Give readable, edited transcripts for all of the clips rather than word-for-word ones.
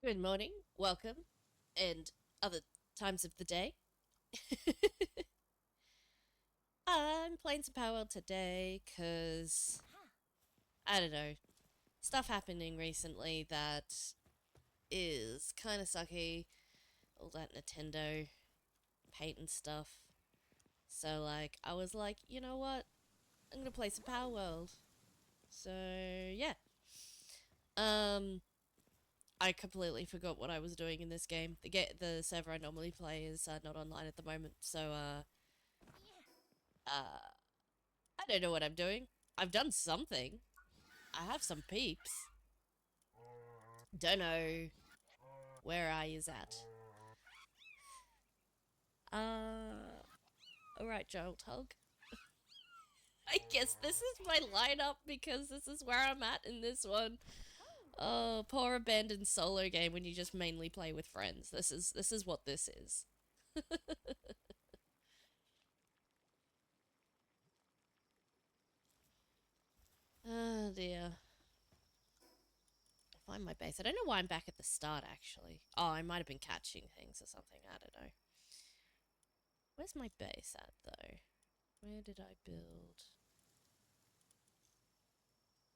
Good morning, welcome, and other times of the day. I'm playing some Palworld today because, I don't know, stuff happening recently that is kind of sucky. All that Nintendo patent stuff. So, I was like, you know what? I'm gonna play some Palworld. So, yeah. Um, I completely forgot what I was doing in this game. The server I normally play is not online at the moment, so, I don't know what I'm doing. I've done something. I have some peeps. Don't know where I is at. Uh, alright, Jolt Hug. I guess this is my lineup because this is where I'm at in this one. Oh, poor abandoned solo game when you just mainly play with friends. This is what this is. Oh dear. I'll find my base. I don't know why I'm back at the start actually. Oh, I might have been catching things or something. I don't know. Where's my base at though? Where did I build?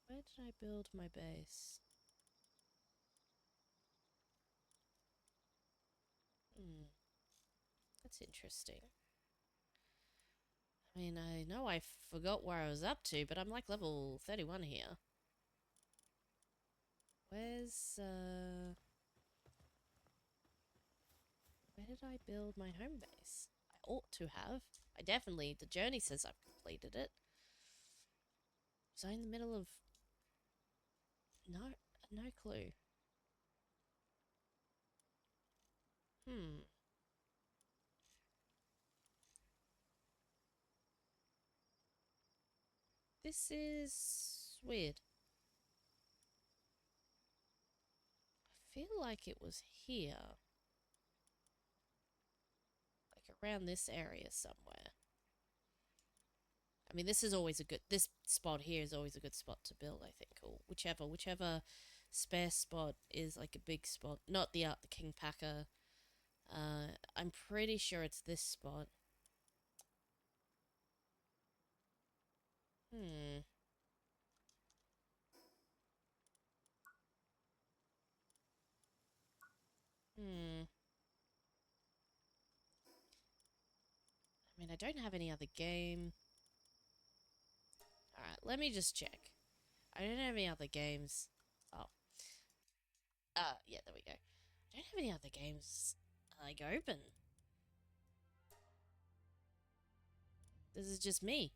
Where did I build my base? That's interesting. I mean, I know I forgot where I was up to, but I'm like level 31 here. Where's, where did I build my home base? I ought to have. I definitely, the journey says I've completed it. Was I in the middle of... No, no clue. Hmm. This is weird. I feel like it was here. Like around this area somewhere. I mean, this is always a good... This spot here is always a good spot to build, I think. Or whichever spare spot is like a big spot. Not the King Packer. I'm pretty sure it's this spot. Hmm. Hmm. I mean, I don't have any other game. Alright, let me just check. I don't have any other games. Oh. Yeah, there we go. I don't have any other games, like, open. This is just me.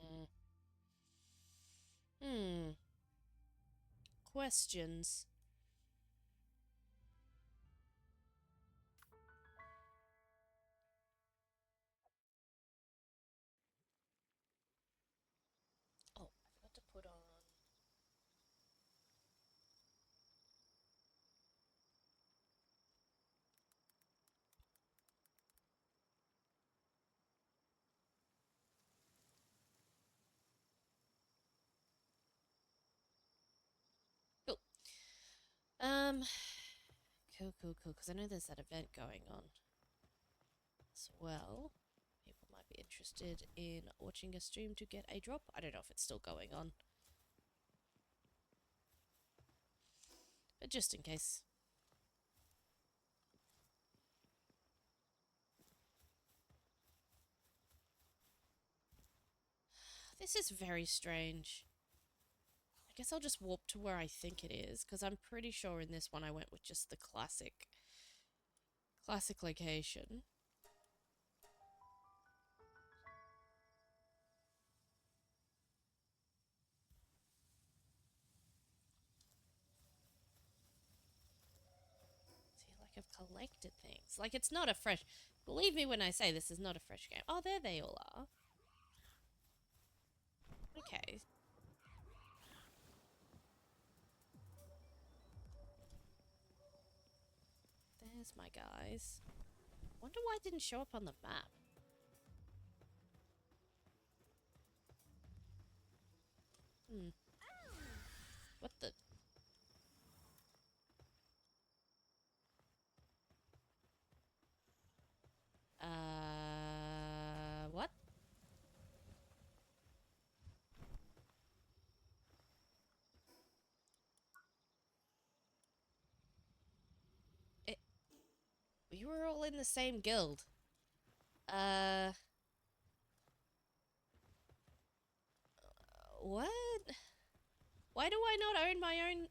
Hmm. Hmm. Questions. Oh, I forgot to put on... Cool. Um... Cool. Because I know there's that event going on as well. People might be interested in watching a stream to get a drop. I don't know if it's still going on. But just in case. This is very strange. I guess I'll just warp to where I think it is, because I'm pretty sure in this one I went with just the classic location. See, like I've collected things. Like it's not a fresh... Believe me when I say this is not a fresh game. Oh, there they all are. Okay. There's my guys. Wonder why it didn't show up on the map. What the? What? We were all in the same guild. What? Why do I not own my own?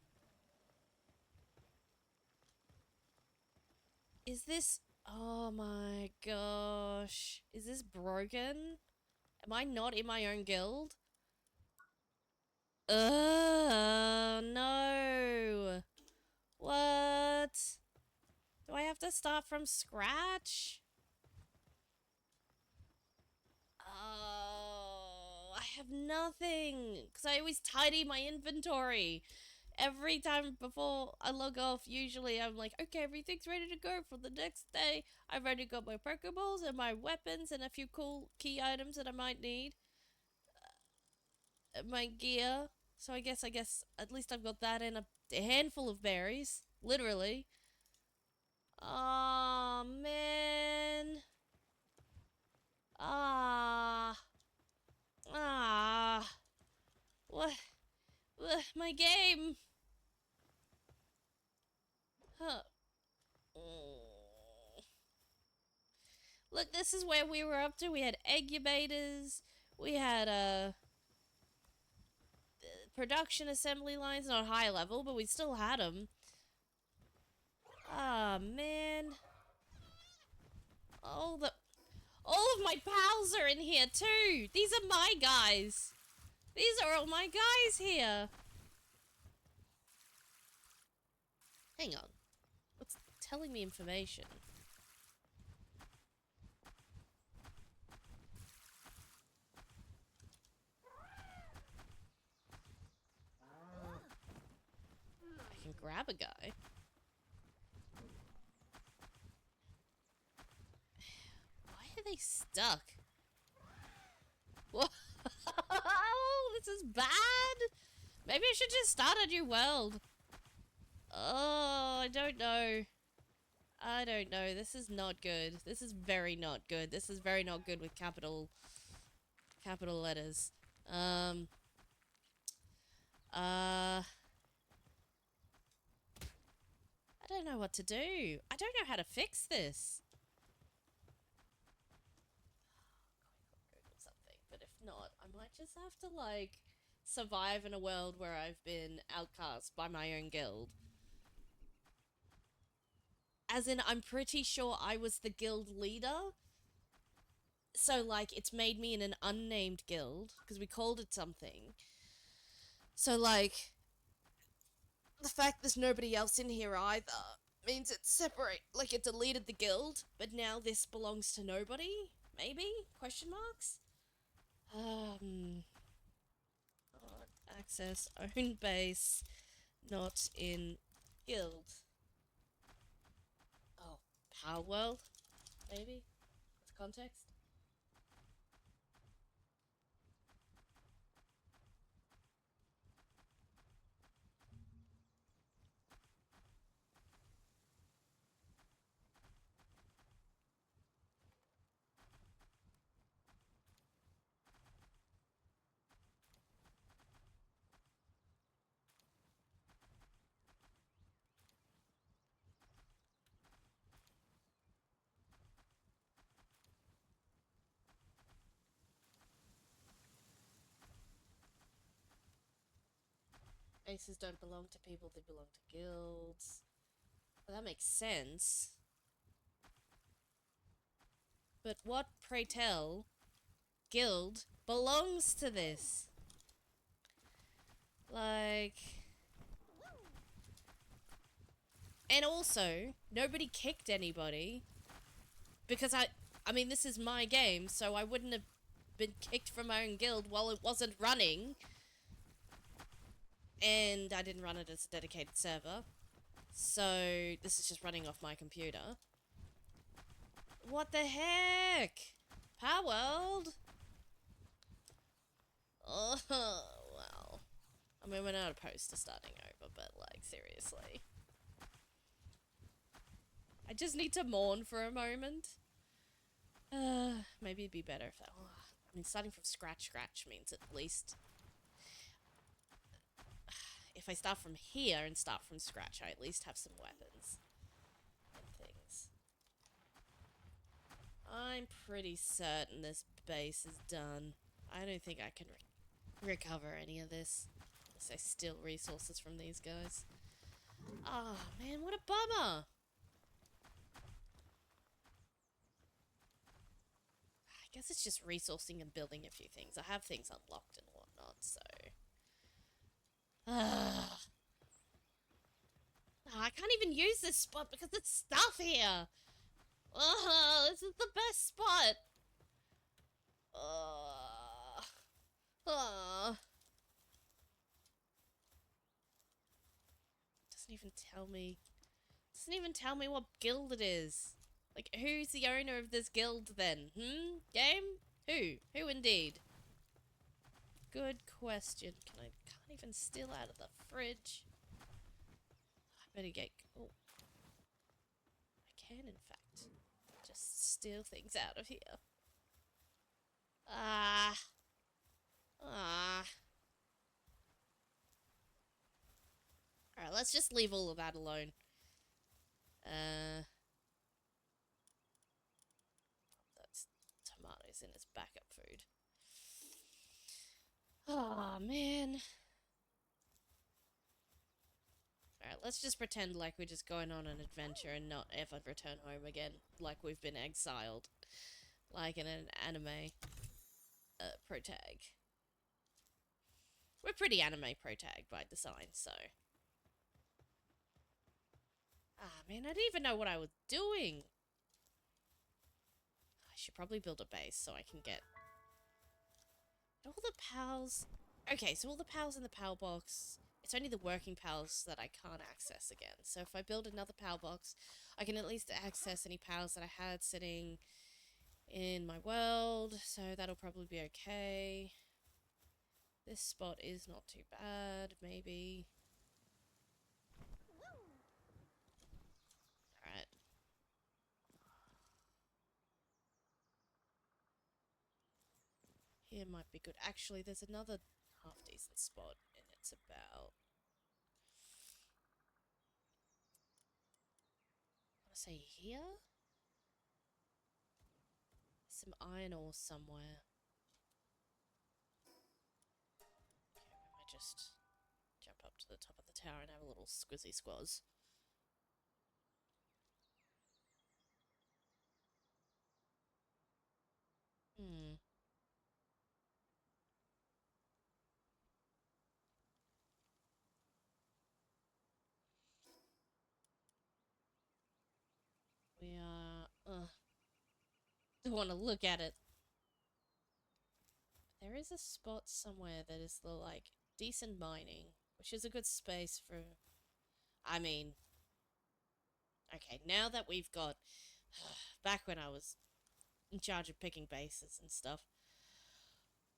Is this... Oh my gosh. Is this broken? Am I not in my own guild? No. What? Do I have to start from scratch? Oh, I have nothing. Because I always tidy my inventory. Every time before I log off, usually I'm like, okay, everything's ready to go for the next day. I've already got my Pokeballs and my weapons and a few cool key items that I might need. My gear. So I guess at least I've got that and a handful of berries. Literally. Oh man. Ah. Ah. What? My game. Huh. Look, this is where we were up to. We had incubators. We had production assembly lines, not high level, but we still had them. Ah, man. All of my pals are in here too. These are my guys. These are all my guys here. Hang on. What's telling me information? I can grab a guy. Why are they stuck? Whoa. This is bad. Maybe I should just start a new world. Oh, I don't know. I don't know. This is not good. This is very not good. This is very not good with capital letters. I don't know what to do. I don't know how to fix this. Something, but if not, I might just have to like survive in a world where I've been outcast by my own guild. As in, I'm pretty sure I was the guild leader. So, like, it's made me in an unnamed guild, because we called it something. So, like, the fact there's nobody else in here either means it's separate. Like, it deleted the guild, but now this belongs to nobody? Maybe? Question marks? Access own base, not in guild. Oh, Palworld? Maybe? What's context? Bases don't belong to people, they belong to guilds. Well, that makes sense. But what, pray tell, guild belongs to this? Like... And also, nobody kicked anybody. Because I mean, this is my game, so I wouldn't have been kicked from my own guild while it wasn't running. And I didn't run it as a dedicated server. So, this is just running off my computer. What the heck? Palworld? Oh, well. I mean, we're not opposed to starting over, but, like, seriously. I just need to mourn for a moment. Maybe it'd be better if that... Oh, I mean, starting from scratch means at least... If I start from here and start from scratch, I at least have some weapons. And things. I'm pretty certain this base is done. I don't think I can recover any of this. Unless I steal resources from these guys. Oh, man, what a bummer! I guess it's just resourcing and building a few things. I have things unlocked and whatnot, so... I can't even use this spot because there's stuff here! This is the best spot! Doesn't even tell me. Doesn't even tell me what guild it is. Like, who's the owner of this guild then? Game? Who? Who indeed? Good question. Can't even steal out of the fridge. I better get... Oh. I can, in fact. Just steal things out of here. Alright, let's just leave all of that alone. That's tomatoes in his backup food. Oh, man. Alright, let's just pretend like we're just going on an adventure and not ever return home again. Like we've been exiled. Like in an anime protag. We're pretty anime protag by design, so... Ah, man, I didn't even know what I was doing. I should probably build a base so I can get... all the pals... Okay, so all the pals in the PAL box... It's only the working pals that I can't access again. So if I build another PAL box, I can at least access any pals that I had sitting in my world. So that'll probably be okay. This spot is not too bad, maybe. Alright. Here might be good. Actually, there's another half-decent spot, and it's about... I want to say here? Some iron ore somewhere. Okay, we might just jump up to the top of the tower and have a little squizzy squaz. We are... don't want to look at it. There is a spot somewhere that is the, like, decent mining, which is a good space for... I mean... Okay, now that we've got... back when I was in charge of picking bases and stuff,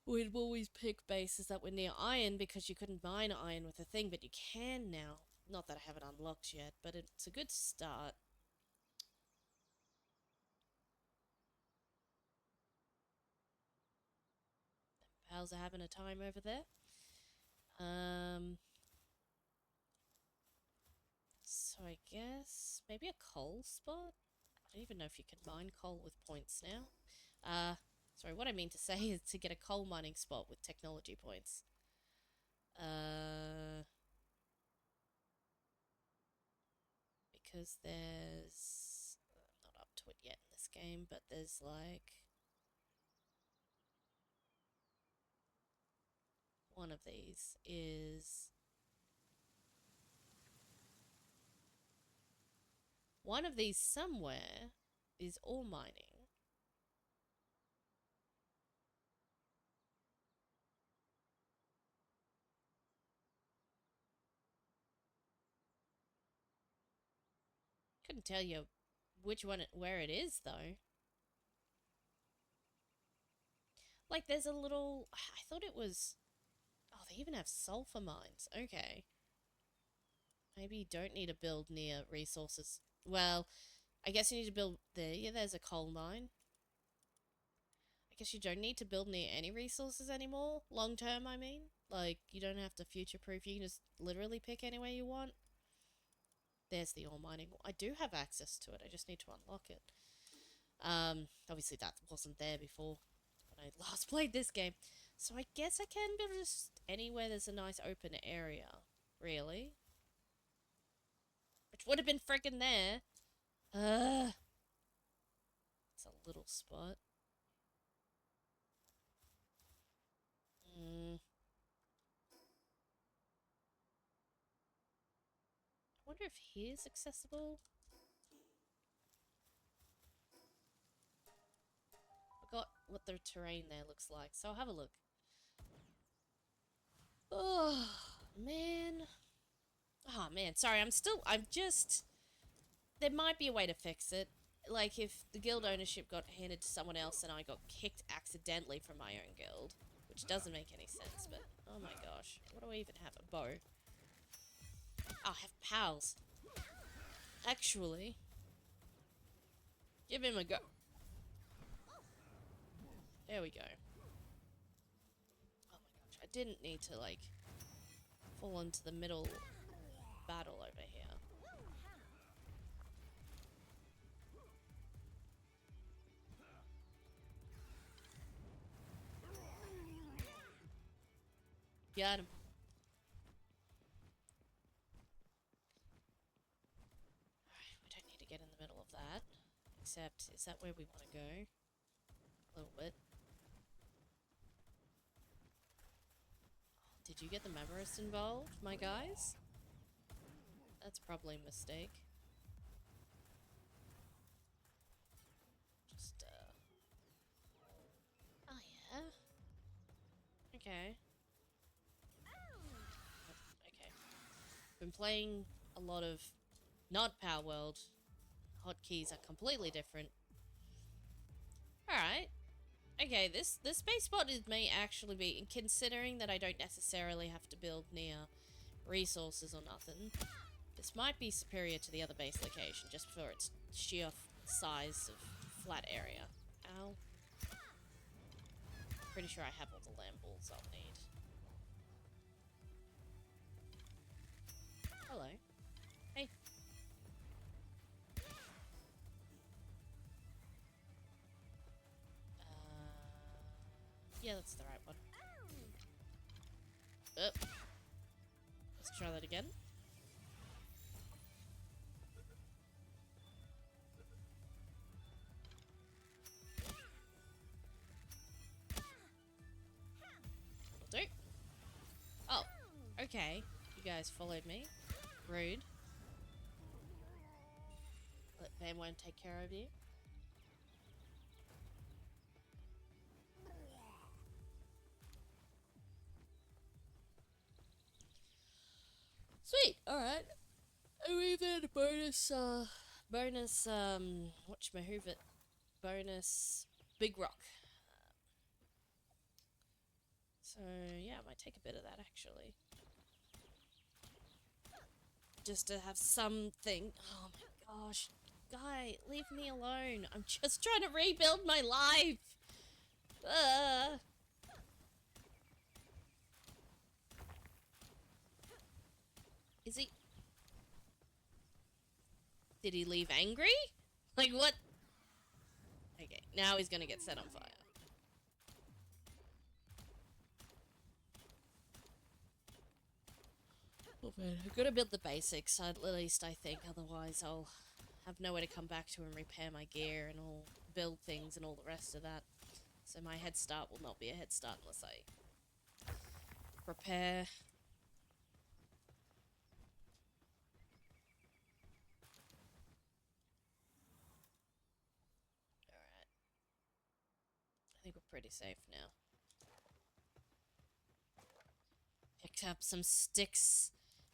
we'd always pick bases that were near iron because you couldn't mine iron with a thing, but you can now. Not that I have it unlocked yet, but it's a good start. Pals are having a time over there. So I guess maybe a coal spot? I don't even know if you can mine coal with points now. Sorry, what I mean to say is to get a coal mining spot with technology points. Because there's... I'm not up to it yet in this game, but there's like... one of these is... one of these somewhere is ore mining. Couldn't tell you which one, where it is though. Like, there's a little... I thought it was... Oh, they even have sulfur mines. Okay. Maybe you don't need to build near resources. Well, I guess you need to build there. Yeah, there's a coal mine. I guess you don't need to build near any resources anymore. Long term, I mean. Like, you don't have to future-proof. You can just literally pick anywhere you want. There's the ore mining. I do have access to it. I just need to unlock it. Obviously that wasn't there before when I last played this game. So I guess I can build just anywhere there's a nice open area. Really? Which would have been friggin' there. It's a little spot. I wonder if here's accessible. Forgot what the terrain there looks like, so I'll have a look. Oh, man. Oh, man. Sorry, I'm just... There might be a way to fix it. Like, if the guild ownership got handed to someone else and I got kicked accidentally from my own guild. Which doesn't make any sense, but... Oh my gosh. What do I even have? A bow. Oh, I have pals. Actually... Give him a go. There we go. Oh my gosh. I didn't need to, like... fall into the middle battle over here. Got him. Alright, we don't need to get in the middle of that. Except, is that where we want to go? A little bit. Oh, did you get the Memorist involved, my guys? That's probably a mistake. Just, Oh, yeah? Okay. Okay. Been playing a lot of... Not Palworld. Hotkeys are completely different. Alright. Okay, this base spot may actually be... Considering that I don't necessarily have to build near resources or nothing, this might be superior to the other base location, just for its sheer size of flat area. Ow. Pretty sure I have all the lamb balls I'll need. Hello. Hey. Yeah, that's the right one. Let's try that again. Will do. Oh, okay. You guys followed me. Rude. Let Van won't take care of you. Sweet, alright. We've had a bonus, whatchamahoovet, bonus big rock. So, yeah, I might take a bit of that, actually. Just to have something. Oh my gosh. Guy, leave me alone. I'm just trying to rebuild my life. Is he... Did he leave angry? Like, what? Okay, now he's gonna get set on fire. Oh man, I've got to build the basics, at least I think, otherwise I'll have nowhere to come back to and repair my gear and all build things and all the rest of that. So my head start will not be a head start unless I prepare. Alright. I think we're pretty safe now. Picked up some sticks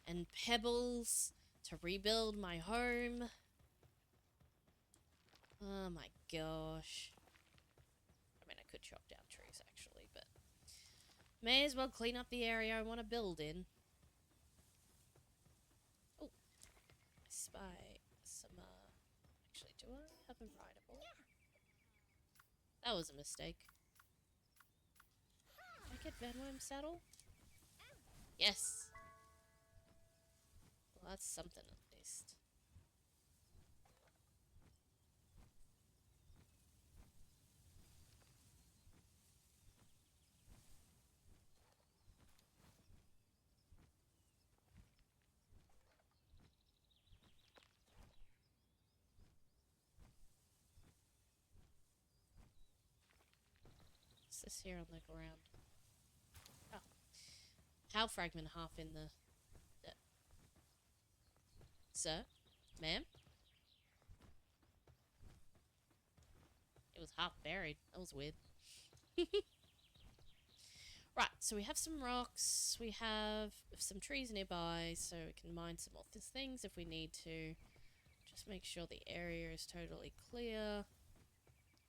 and pebbles to rebuild my home. Oh my gosh. I mean, I could chop down trees, actually. May as well clean up the area I want to build in. Oh, I spy some, actually, do I have them rideable? That was a mistake. Did I get Venworm saddle? Yes! Well, that's something at least. What's this here on the ground? Oh. How fragment half in the... Sir? Ma'am? It was half buried. That was weird. Right, so we have some rocks. We have some trees nearby, so we can mine some more things if we need to. Just make sure the area is totally clear,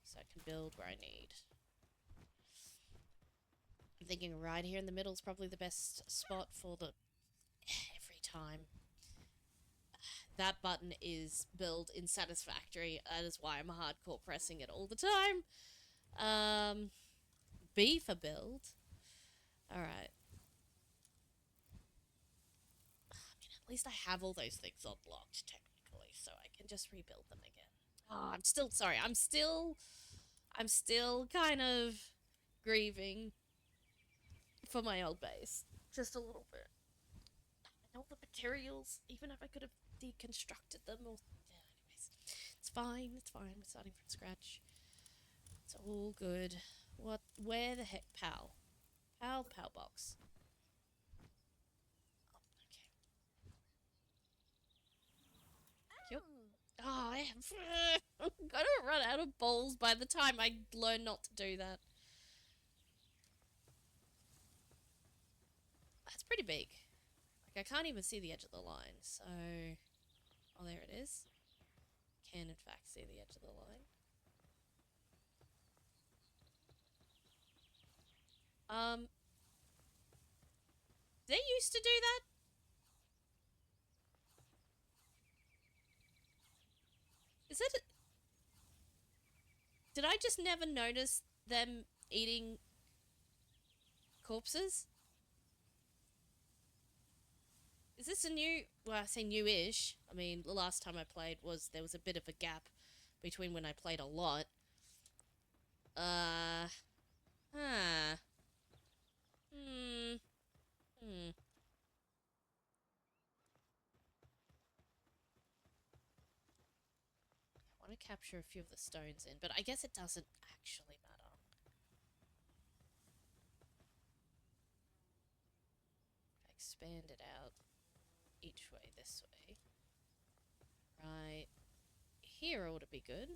so I can build where I need. I'm thinking right here in the middle is probably the best spot for the... every time. That button is build in satisfactory. That is why I'm hardcore pressing it all the time. B for build. Alright. I mean, at least I have all those things unlocked, technically, so I can just rebuild them again. Oh, I'm still sorry. I'm still kind of grieving for my old base. Just a little bit. And all the materials, even if I could have deconstructed them or... yeah, anyways. It's fine, it's fine. We're starting from scratch. It's all good. What? Where the heck? Pal box. Oh, okay. Yep. Oh, I'm gonna run out of balls by the time I learn not to do that. That's pretty big. Like, I can't even see the edge of the line, so... oh, there it is. Can, in fact, see the edge of the line. They used to do that? Is it... did I just never notice them eating corpses? Is this a new... well, I say new-ish. I mean, the last time I played was... there was a bit of a gap between when I played a lot. Huh. I want to capture a few of the stones in, but I guess it doesn't actually matter. Expand it out each way this way. Right here ought to be good.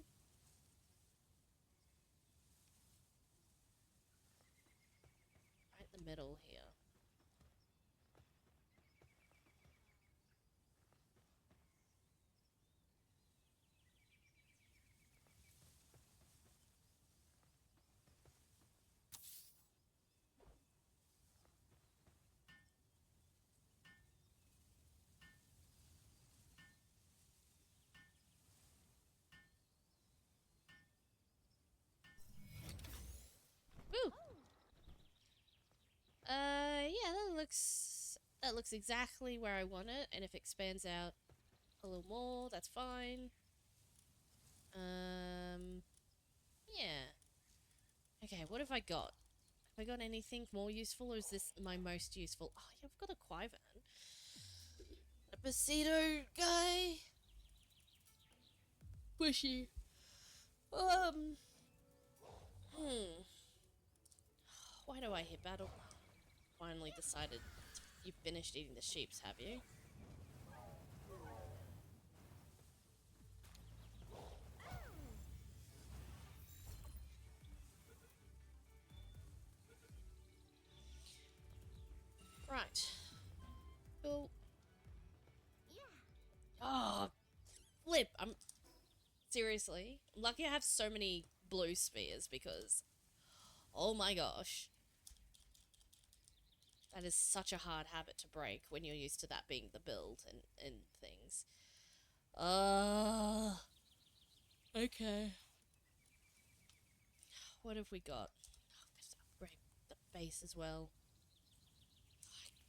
Right in the middle here. Woo! Yeah, that looks exactly where I want it, and if it expands out a little more, that's fine. Yeah. Okay, what have I got? Have I got anything more useful, or is this my most useful? Oh, yeah, I've got a Quivan. A Pasito guy. Bushy. Why do I hit battle? Finally decided you've finished eating the sheeps, have you? Right. Cool. Oh, flip. I'm... seriously. I'm lucky I have so many blue spears because... oh my gosh. That is such a hard habit to break when you're used to that being the build and things. Okay. What have we got? Oh, let's upgrade the base as well.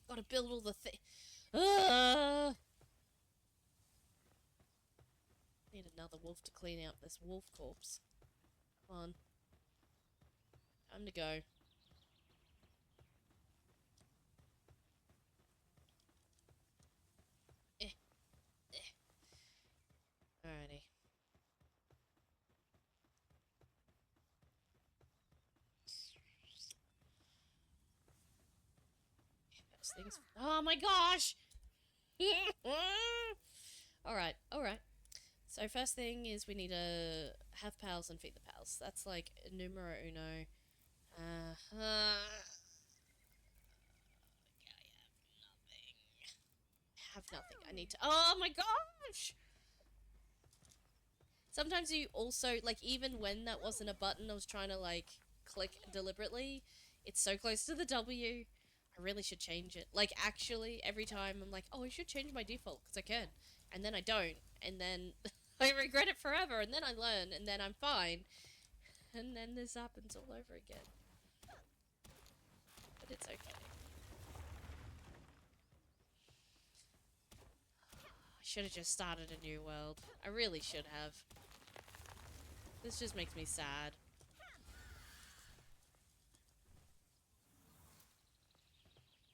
Gotta build all the things. Need another wolf to clean out this wolf corpse. Come on. Time to go. Alrighty. Those things. Oh my gosh! Alright, alright. So first thing is we need to have pals and feed the pals. That's like numero uno. I have nothing. I need to. Oh my gosh! Sometimes you also, like, even when that wasn't a button, I was trying to, like, click deliberately. It's so close to the W. I really should change it. Like, actually, every time I'm like, oh, I should change my default, because I can. And then I don't. And then I regret it forever. And then I learn. And then I'm fine. And then this happens all over again. But it's okay. I should have just started a new world. I really should have. This just makes me sad.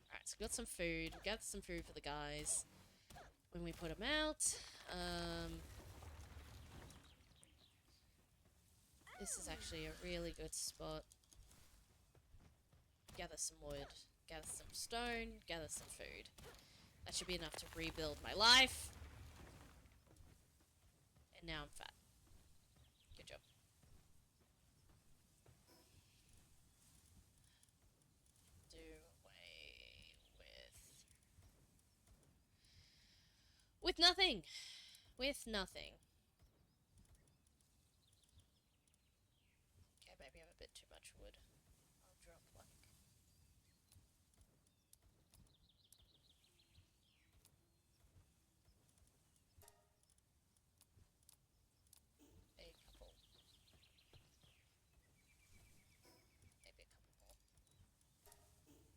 Alright, so we got some food. We got some food for the guys when we put them out. This is actually a really good spot. Gather some wood, gather some stone, gather some food. That should be enough to rebuild my life. And now I'm fat. Good job. Do away with nothing. With nothing. Okay, maybe I have a bit too much wood. I'll drop like a couple. Maybe a couple more.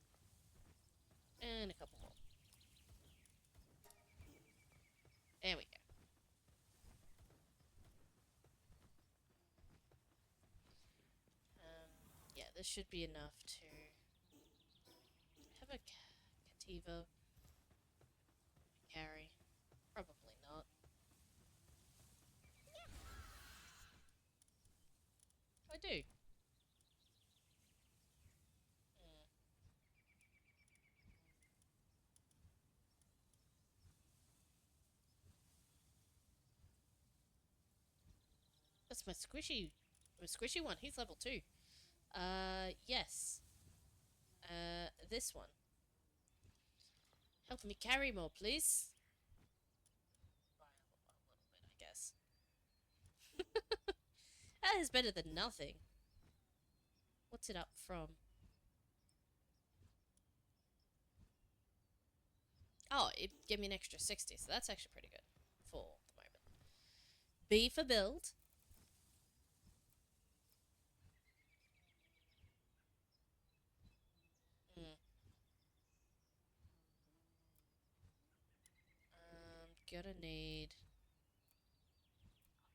And a couple more. There we go. Yeah, this should be enough to have a Cativa carry. Probably not. I do. That's my squishy one. He's level 2. Yes. This one. Help me carry more, please. By a little bit, I guess. That is better than nothing. What's it up from? Oh, it gave me an extra 60, so that's actually pretty good for the moment. B for build. Gonna need...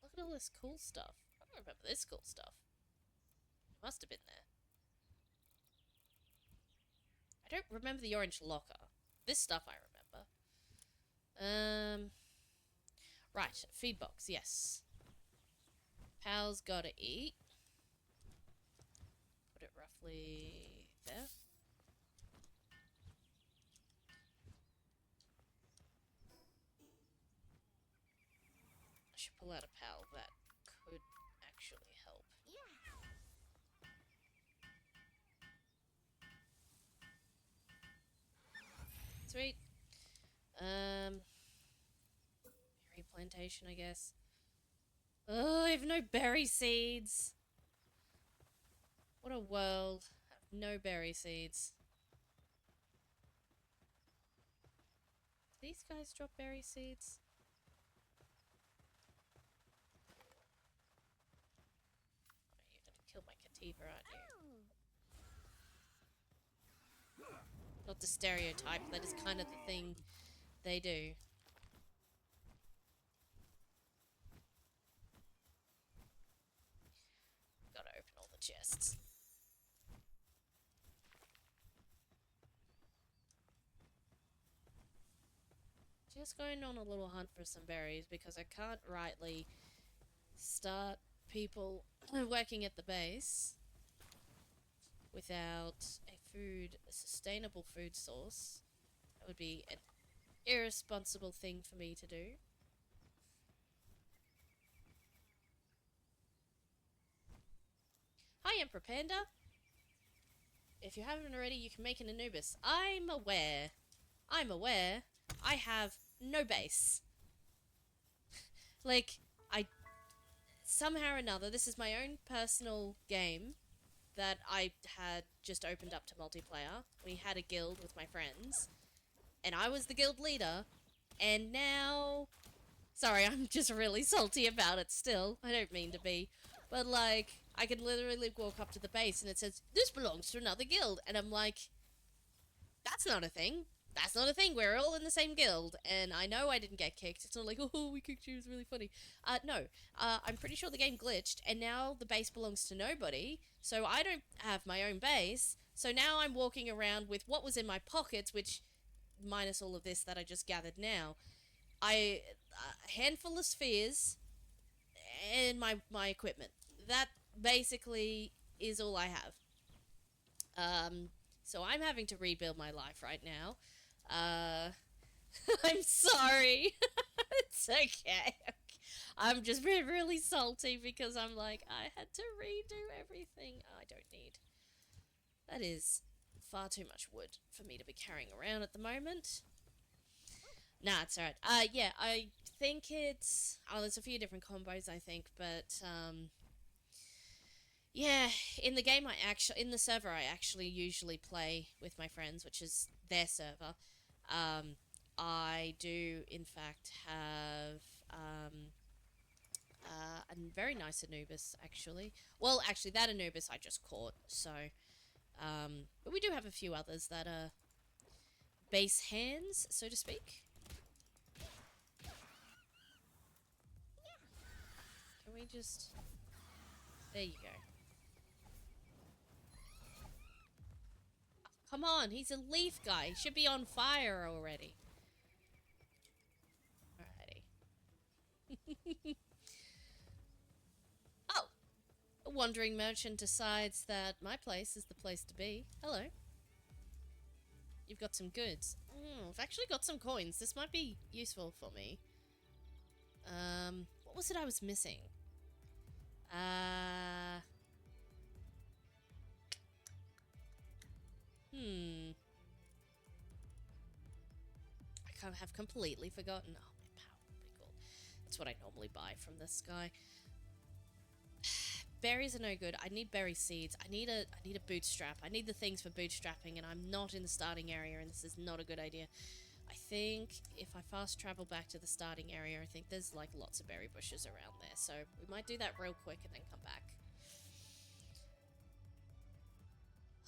Look at all this cool stuff. I don't remember this cool stuff. It must have been there. I don't remember the orange locker. This stuff I remember. Right, feed box, yes. Pal's gotta eat. Put it roughly there. I should pull out a pal that could actually help. Sweet. Berry plantation, I guess. Oh, I have no berry seeds. What a world. I have no berry seeds. these guys drop berry seeds? Oh, you're gonna kill my Kativa, aren't you? Not the stereotype, that is kind of the thing they do. Gotta open all the chests. Just going on a little hunt for some berries because I can't rightly start people working at the base without a sustainable food source. That would be an irresponsible thing for me to do. Hi, Emperor Panda. If you haven't already, you can make an Anubis. I'm aware. I have no base. Like, somehow or another, this is my own personal game that I had just opened up to multiplayer. We had a guild with my friends, and I was the guild leader, and now... Sorry, I'm just really salty about it still. I don't mean to be. But, like, I could literally walk up to the base and it says, this belongs to another guild. And I'm like, that's not a thing. That's not a thing. We're all in the same guild. And I know I didn't get kicked. It's not like, oh, we kicked you. It was really funny. No. I'm pretty sure the game glitched. And now the base belongs to nobody. So I don't have my own base. So now I'm walking around with what was in my pockets, which, minus all of this that I just gathered now, a handful of spheres and my equipment. That basically is all I have. So I'm having to rebuild my life right now. I'm sorry. It's okay. I'm just really salty because I'm like, I had to redo everything. I don't need. That is far too much wood for me to be carrying around at the moment. Nah, it's alright. Yeah, I think it's... Oh, there's a few different combos, I think, but, yeah, in the game in the server I actually usually play with my friends, which is their server. I do, in fact, have, a very nice Anubis, actually. Well, actually, that Anubis I just caught, so, but we do have a few others that are base hands, so to speak. Can we just... There you go. Come on, he's a leaf guy. He should be on fire already. Alrighty. Oh! A wandering merchant decides that my place is the place to be. Hello. You've got some goods. I've actually got some coins. This might be useful for me. What was it I was missing? I have completely forgotten. Oh, my Palworld gold. That's what I normally buy from this guy. Berries are no good. I need berry seeds. I need a bootstrap. I need the things for bootstrapping, and I'm not in the starting area, and this is not a good idea. I think if I fast travel back to the starting area, I think there's like lots of berry bushes around there, so we might do that real quick and then come back.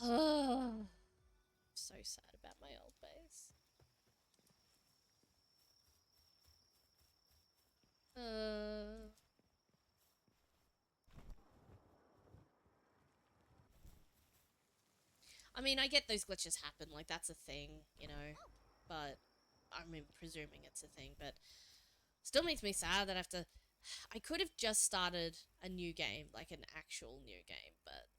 Oh, I'm so sad about my old base. I mean, I get those glitches happen, like, that's a thing, you know, but, I mean, presuming it's a thing, but still makes me sad that I have to... I could have just started a new game, like an actual new game, but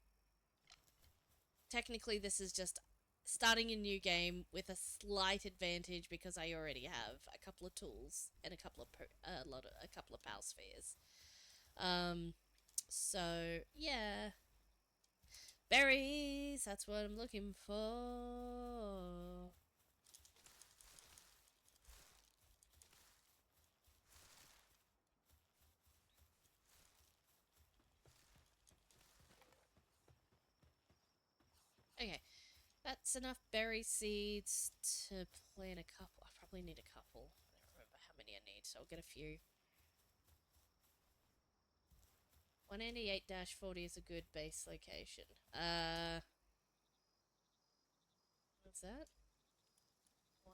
technically this is just starting a new game with a slight advantage because I already have a couple of tools and a couple of power spheres. So yeah, berries. That's what I'm looking for. Okay, that's enough berry seeds to plant a couple. I probably need a couple. I don't remember how many I need, so I'll get a few. 188-40 is a good base location. What's that?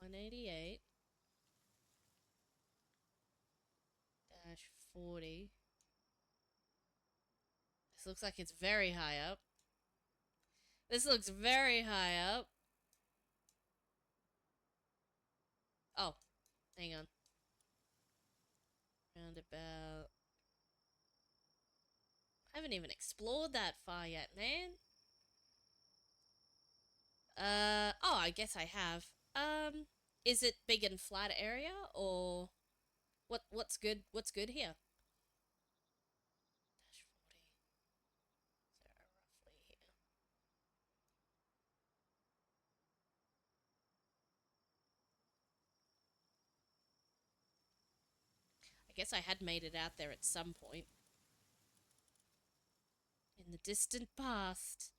188-40. This looks like it's very high up. This looks very high up. Oh, hang on. Roundabout. I haven't even explored that far yet, man. Oh, I guess I have. Is it big and flat area, or what's good? What's good here? -40. So roughly here. I guess I had made it out there at some point. In the distant past.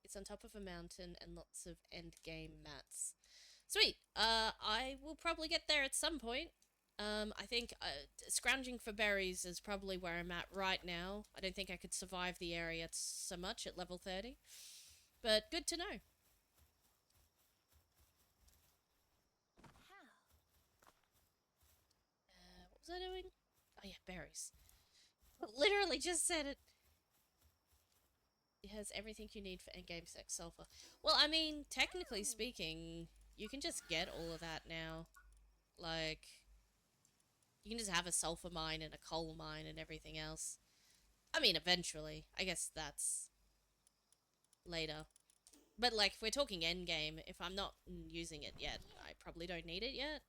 It's on top of a mountain and lots of endgame mats. Sweet. I will probably get there at some point. I think scrounging for berries is probably where I'm at right now. I don't think I could survive the area so much at level 30. But good to know. What was I doing? Oh yeah, berries. I literally just said it. It has everything you need for endgame sex sulfur. Well, I mean, technically speaking, you can just get all of that now. Like, you can just have a sulfur mine and a coal mine and everything else. I mean, eventually. I guess that's later. But, like, if we're talking endgame, if I'm not using it yet, I probably don't need it yet.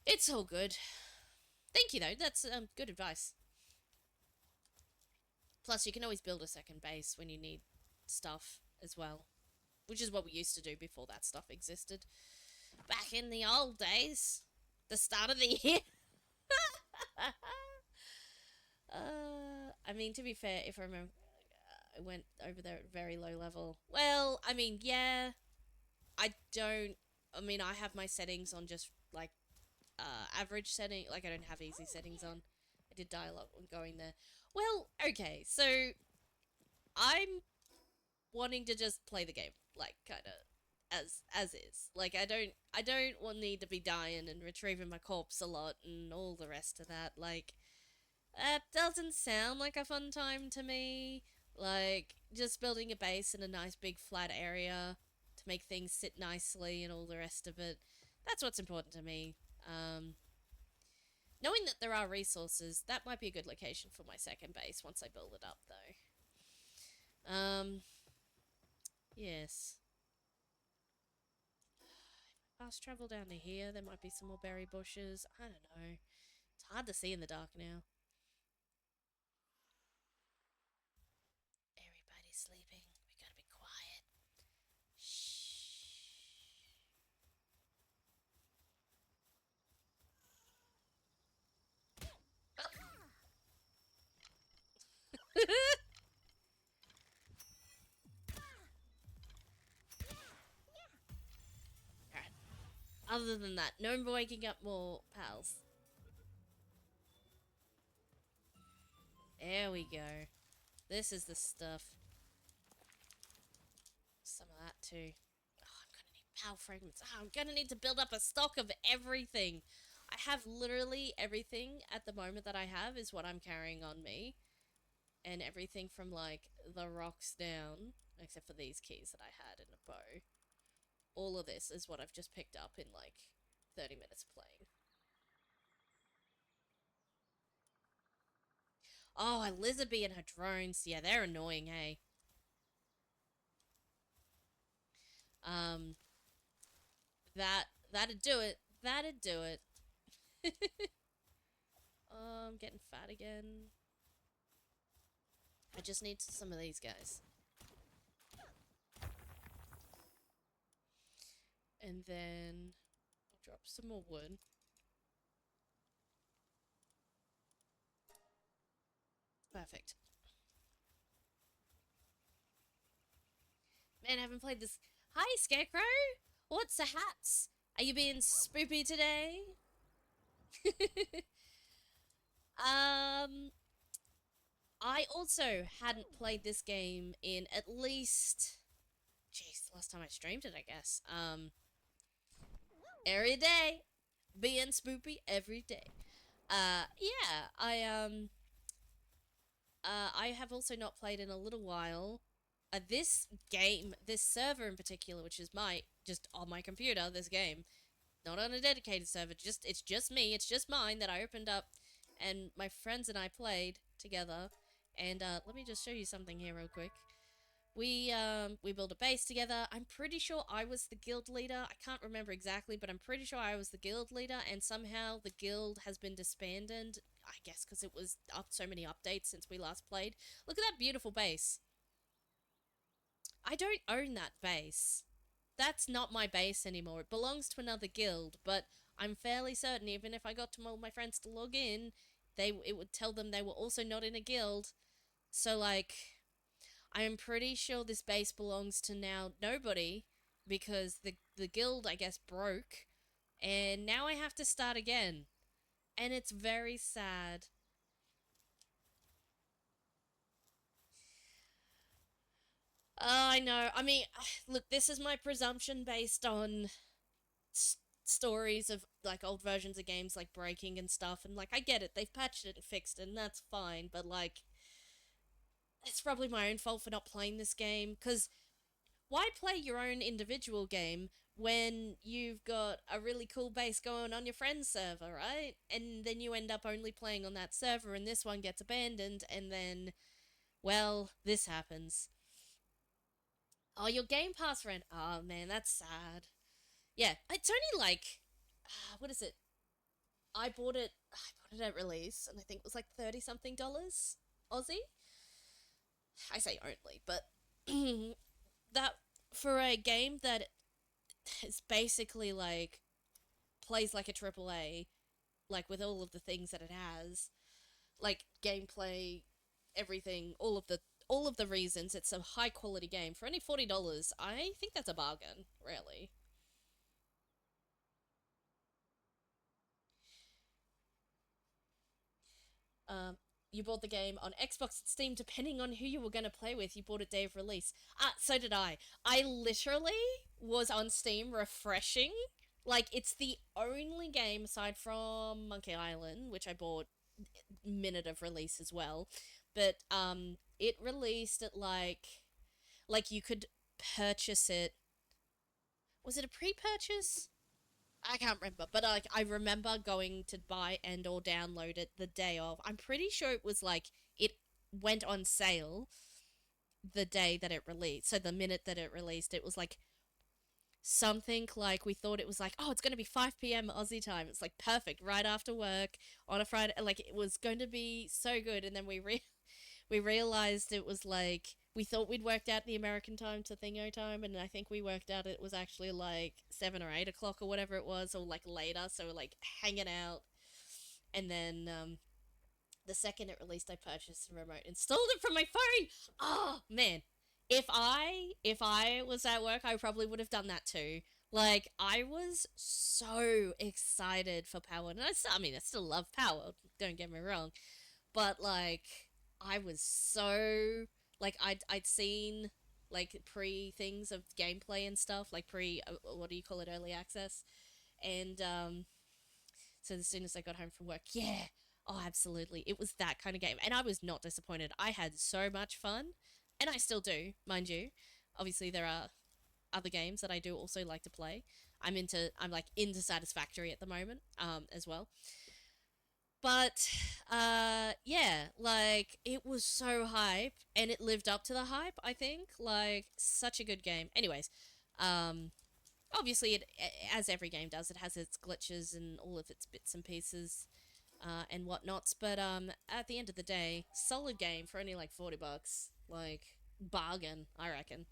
It's all good. Thank you, though. That's good advice. Plus, you can always build a second base when you need stuff as well. Which is what we used to do before that stuff existed. Back in the old days. The start of the year. I mean, to be fair, if I remember, I went over there at very low level. Well, I mean, yeah. I mean, I have my settings on just, like, average setting. Like, I don't have easy settings on. I did dialogue when going there. Well, okay, so I'm wanting to just play the game, like, kind of as is. Like, I don't want need to be dying and retrieving my corpse a lot and all the rest of that. Like, that doesn't sound like a fun time to me. Like, just building a base in a nice big flat area to make things sit nicely and all the rest of it. That's what's important to me. Knowing that there are resources, that might be a good location for my second base once I build it up, though. Yes. Fast travel down to here, there might be some more berry bushes. I don't know. It's hard to see in the dark now. Everybody's sleeping. We gotta be quiet. Shh. Alright. Other than that, no waking up more pals. There we go. This is the stuff. Some of that too. Oh, I'm gonna need pal fragments. Oh, I'm gonna need to build up a stock of everything. I have literally everything at the moment that I have is what I'm carrying on me. And everything from, like, the rocks down, except for these keys that I had in a bow. All of this is what I've just picked up in, like, 30 minutes playing. Oh, Elizabeth and her drones. Yeah, they're annoying, hey? That'd do it. That'd do it. I'm getting fat again. I just need some of these guys. And then I'll drop some more wood. Perfect. Man, I haven't played this. Hi, Scarecrow. What's the hats? Are you being spoopy today? um, I also hadn't played this game in at least, jeez, last time I streamed it, I guess. Every day, being spoopy every day. Yeah, I have also not played in a little while. This game, this server in particular, which is just on my computer, this game, not on a dedicated server, it's just me, it's just mine that I opened up, and my friends and I played together. And let me just show you something here real quick. We built a base together. I'm pretty sure I was the guild leader. I can't remember exactly, but I'm pretty sure I was the guild leader, and somehow the guild has been disbanded. I guess because it was up so many updates since we last played. Look at that beautiful base. I don't own that base. That's not my base anymore. It belongs to another guild, but I'm fairly certain even if I got all my friends to log in, it would tell them they were also not in a guild. So like, I am pretty sure this base belongs to now nobody because the guild, I guess, broke, and now I have to start again. And it's very sad. I know. I mean, look, this is my presumption based on stories of like old versions of games like breaking and stuff, and like I get it, they've patched it and fixed it, and that's fine, but like it's probably my own fault for not playing this game, because why play your own individual game when you've got a really cool base going on your friend's server, right? And then you end up only playing on that server, and this one gets abandoned, and then, well, this happens. Oh, your Game Pass friend. Oh man, that's sad. Yeah, it's only like, what is it? I bought it at release, and I think it was like 30 something dollars Aussie. I say only, but that for a game that is basically like plays like a triple A, like with all of the things that it has, like gameplay, everything, all of the reasons it's a high quality game for only $40. I think that's a bargain, really. Um, you bought the game on Xbox and Steam, depending on who you were going to play with. You bought it day of release. So did I. I literally was on Steam refreshing. Like, it's the only game aside from Monkey Island, which I bought minute of release as well. But it released at like you could purchase it. Was it a pre-purchase? I can't remember, but like I remember going to buy and or download it the day of. I'm pretty sure it was like it went on sale the day that it released. So the minute that it released, it was like something like we thought it was like, oh, it's going to be 5 p.m. Aussie time. It's like perfect right after work on a Friday. Like it was going to be so good, and then we realized it was like we thought we'd worked out the American time to Thingo time, and I think we worked out it was actually like 7 or 8 o'clock or whatever it was, or like later. So we're like hanging out, and then the second it released, I purchased a remote, installed it from my phone. Oh man, if I was at work, I probably would have done that too. Like I was so excited for Power, and I still love Power. Don't get me wrong, but like I was so like I'd seen like pre things of gameplay and stuff, like pre what do you call it, early access, and so as soon as I got home from work, yeah, oh absolutely, it was that kind of game, and I was not disappointed. I had so much fun, and I still do, mind you. Obviously, there are other games that I do also like to play. I'm like into Satisfactory at the moment, as well. But yeah, like it was so hype and it lived up to the hype, I think. Like such a good game. Anyways, um obviously it as every game does, it has its glitches and all of its bits and pieces and whatnots, but at the end of the day, solid game for only like $40. Like bargain, I reckon.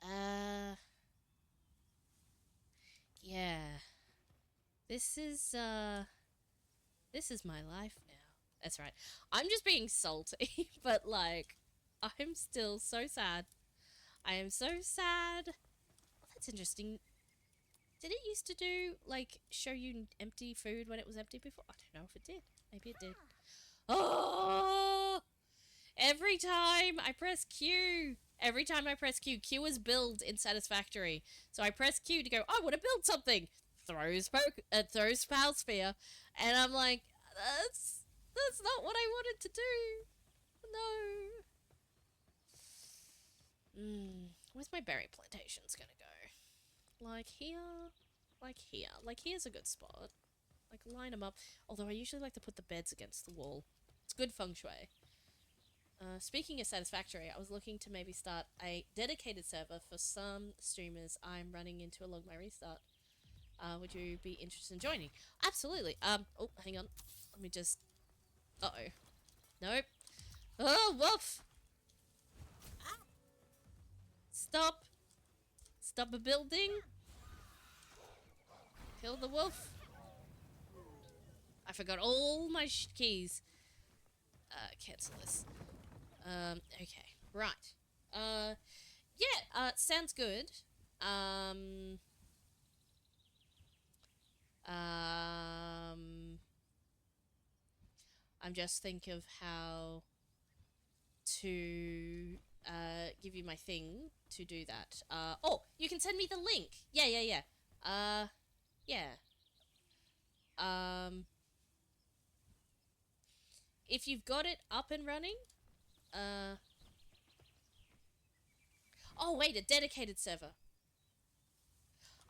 Uh yeah. This is uh this is my life now. That's right. I'm just being salty, but like, I'm still so sad. I am so sad. Oh, that's interesting. Did it used to do, like, show you empty food when it was empty before? I don't know if it did. Maybe it did. Oh! Every time I press Q, Q is build in Satisfactory. So I press Q to go, I want to build something. Throws Power Sphere. And I'm like, that's not what I wanted to do. No. Where's my berry plantations gonna go? Like here? Like here. Like here's a good spot. Like line them up. Although I usually like to put the beds against the wall. It's good feng shui. Speaking of Satisfactory, I was looking to maybe start a dedicated server for some streamers I'm running into along my restart. Would you be interested in joining? Absolutely. Oh, hang on. Let me just... Uh-oh. Nope. Oh, woof! Stop! Stop a building! Kill the wolf! I forgot all my keys. Cancel this. Okay. Right. Sounds good. I'm just thinking of how to give you my thing to do that. Oh, you can send me the link. Yeah. Yeah. If you've got it up and running, oh wait, a dedicated server.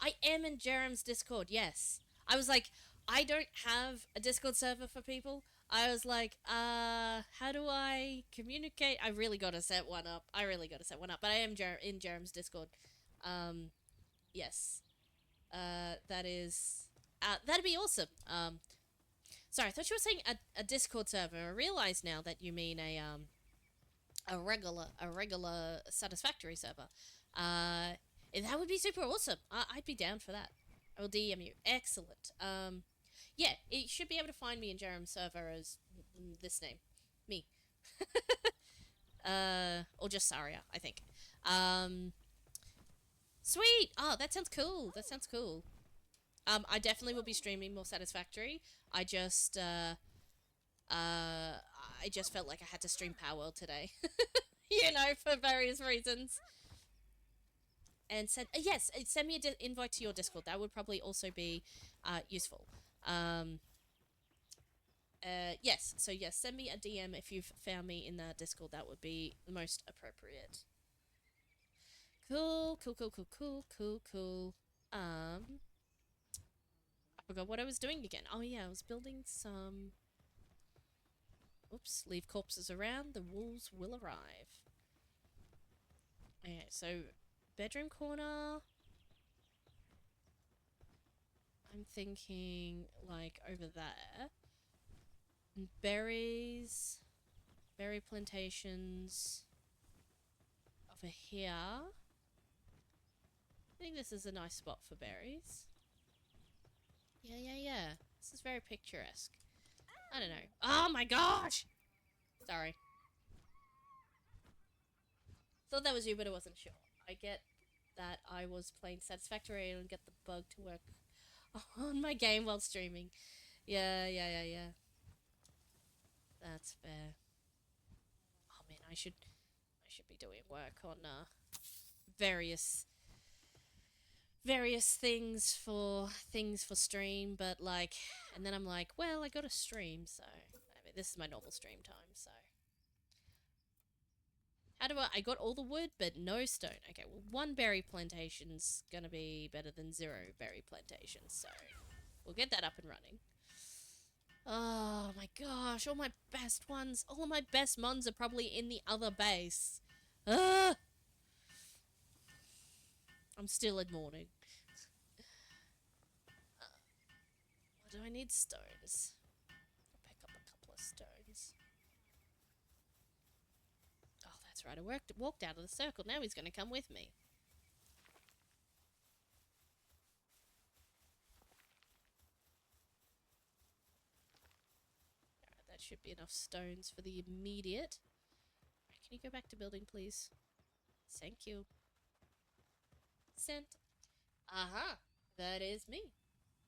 I am in Jerem's Discord, yes. I was like, I don't have a Discord server for people. I was like, how do I communicate? I really gotta set one up. But I am in Jerem's Discord. Yes. That'd be awesome. Sorry, I thought you were saying a Discord server. I realize now that you mean a regular Satisfactory server. That would be super awesome. I'd be down for that. I'll DM you. Excellent. Yeah, you should be able to find me in Jerem's server as this name. Me. Or just Saria, I think. Sweet! Oh, that sounds cool. I definitely will be streaming more Satisfactory. I just felt like I had to stream Palworld today. You know, for various reasons. And said, yes, send me an invite to your Discord. That would probably also be useful. Yes, so yes, send me a DM if you've found me in the Discord. That would be the most appropriate. Cool. I forgot what I was doing again. Oh yeah, I was building some... Oops, leave corpses around. The wolves will arrive. Okay, so bedroom corner. I'm thinking like over there. Berries. Berry plantations. Over here. I think this is a nice spot for berries. Yeah. This is very picturesque. I don't know. Oh my gosh! Sorry. Thought that was you, but I wasn't sure. I get that I was playing Satisfactory and get the bug to work on my game while streaming. Yeah. That's fair. Oh man, I should be doing work on various things for stream, but like, and then I'm like, well, I gotta stream, so I mean, this is my normal stream time, so. How do I got all the wood, but no stone. Okay, well, 1 berry plantation's gonna be better than 0 berry plantations, so we'll get that up and running. Oh my gosh, all my best ones, all of my best mons are probably in the other base. I'm still in mourning. What do I need? Stones. I'll pick up a couple of stones. Oh, that's right, I walked out of the circle. Now he's going to come with me. Alright, that should be enough stones for the immediate. Right, can you go back to building, please? Thank you. Sent. Aha, that is me.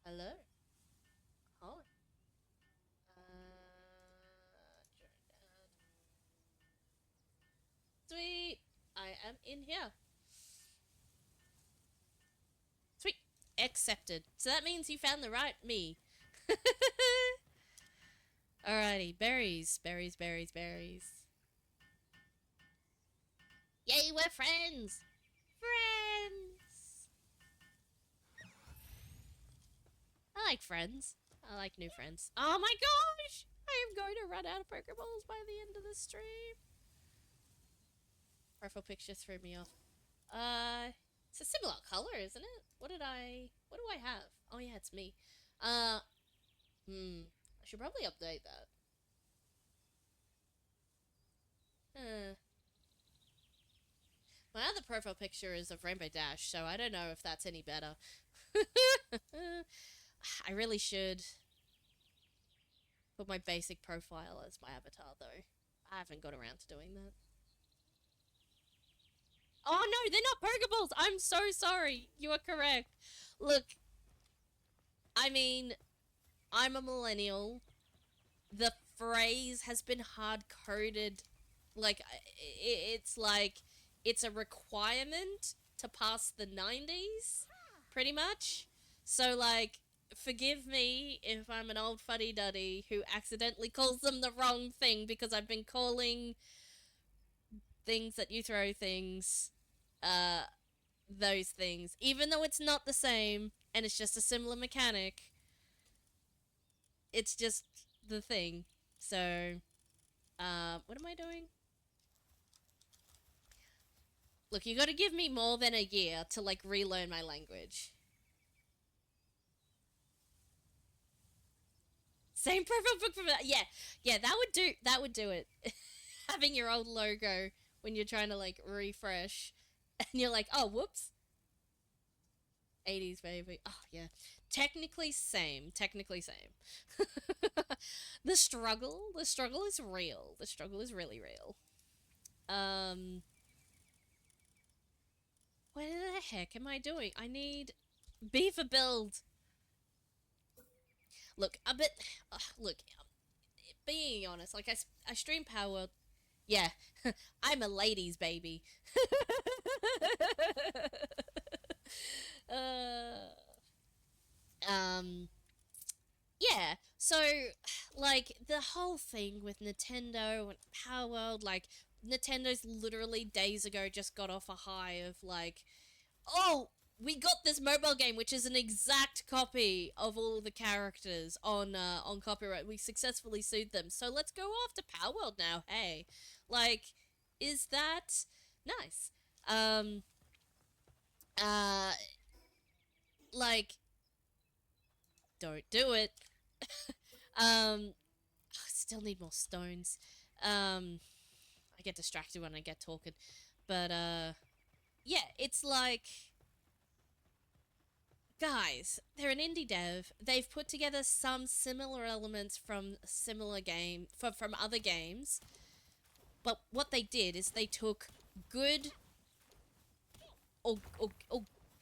Hello. Hi. Sweet. I am in here. Sweet. Accepted. So that means you found the right me. Alrighty, berries, berries, berries, berries. Yay, we're friends! Friends! I like friends. I like new friends. Oh my gosh! I am going to run out of Pokeballs by the end of the stream. Profile picture threw me off. It's a similar color, isn't it? What do I have? Oh yeah, it's me. I should probably update that. My other profile picture is of Rainbow Dash, so I don't know if that's any better. I really should put my basic profile as my avatar, though. I haven't got around to doing that. Oh no, they're not Pokeballs! I'm so sorry! You are correct. Look, I mean, I'm a millennial. The phrase has been hard-coded. Like, it's like, it's a requirement to pass the 90s, pretty much. So, like, forgive me if I'm an old fuddy-duddy who accidentally calls them the wrong thing because I've been calling things that you throw things, those things. Even though it's not the same, and it's just a similar mechanic, it's just the thing. So, what am I doing? Look, you gotta give me more than a year to, like, relearn my language. Same profile book from that. Yeah, that would do it. Having your old logo when you're trying to, like, refresh, and you're like, oh, whoops. 80s baby. Oh yeah. Technically same. The struggle is real. The struggle is really real. What the heck am I doing? I need beaver build. Look, a bit. Look, being honest, like I stream Palworld. Yeah, I'm a ladies' baby. uh, yeah. So, like the whole thing with Nintendo and Palworld, like Nintendo's literally days ago just got off a high of like, oh, we got this mobile game which is an exact copy of all the characters on copyright. We successfully sued them, so let's go after Palworld now. Hey, like, is that nice? Like, don't do it. Still need more stones. I get distracted when I get talking, but yeah, it's like, guys, they're an indie dev. They've put together some similar elements from similar from other games. But what they did is they took good or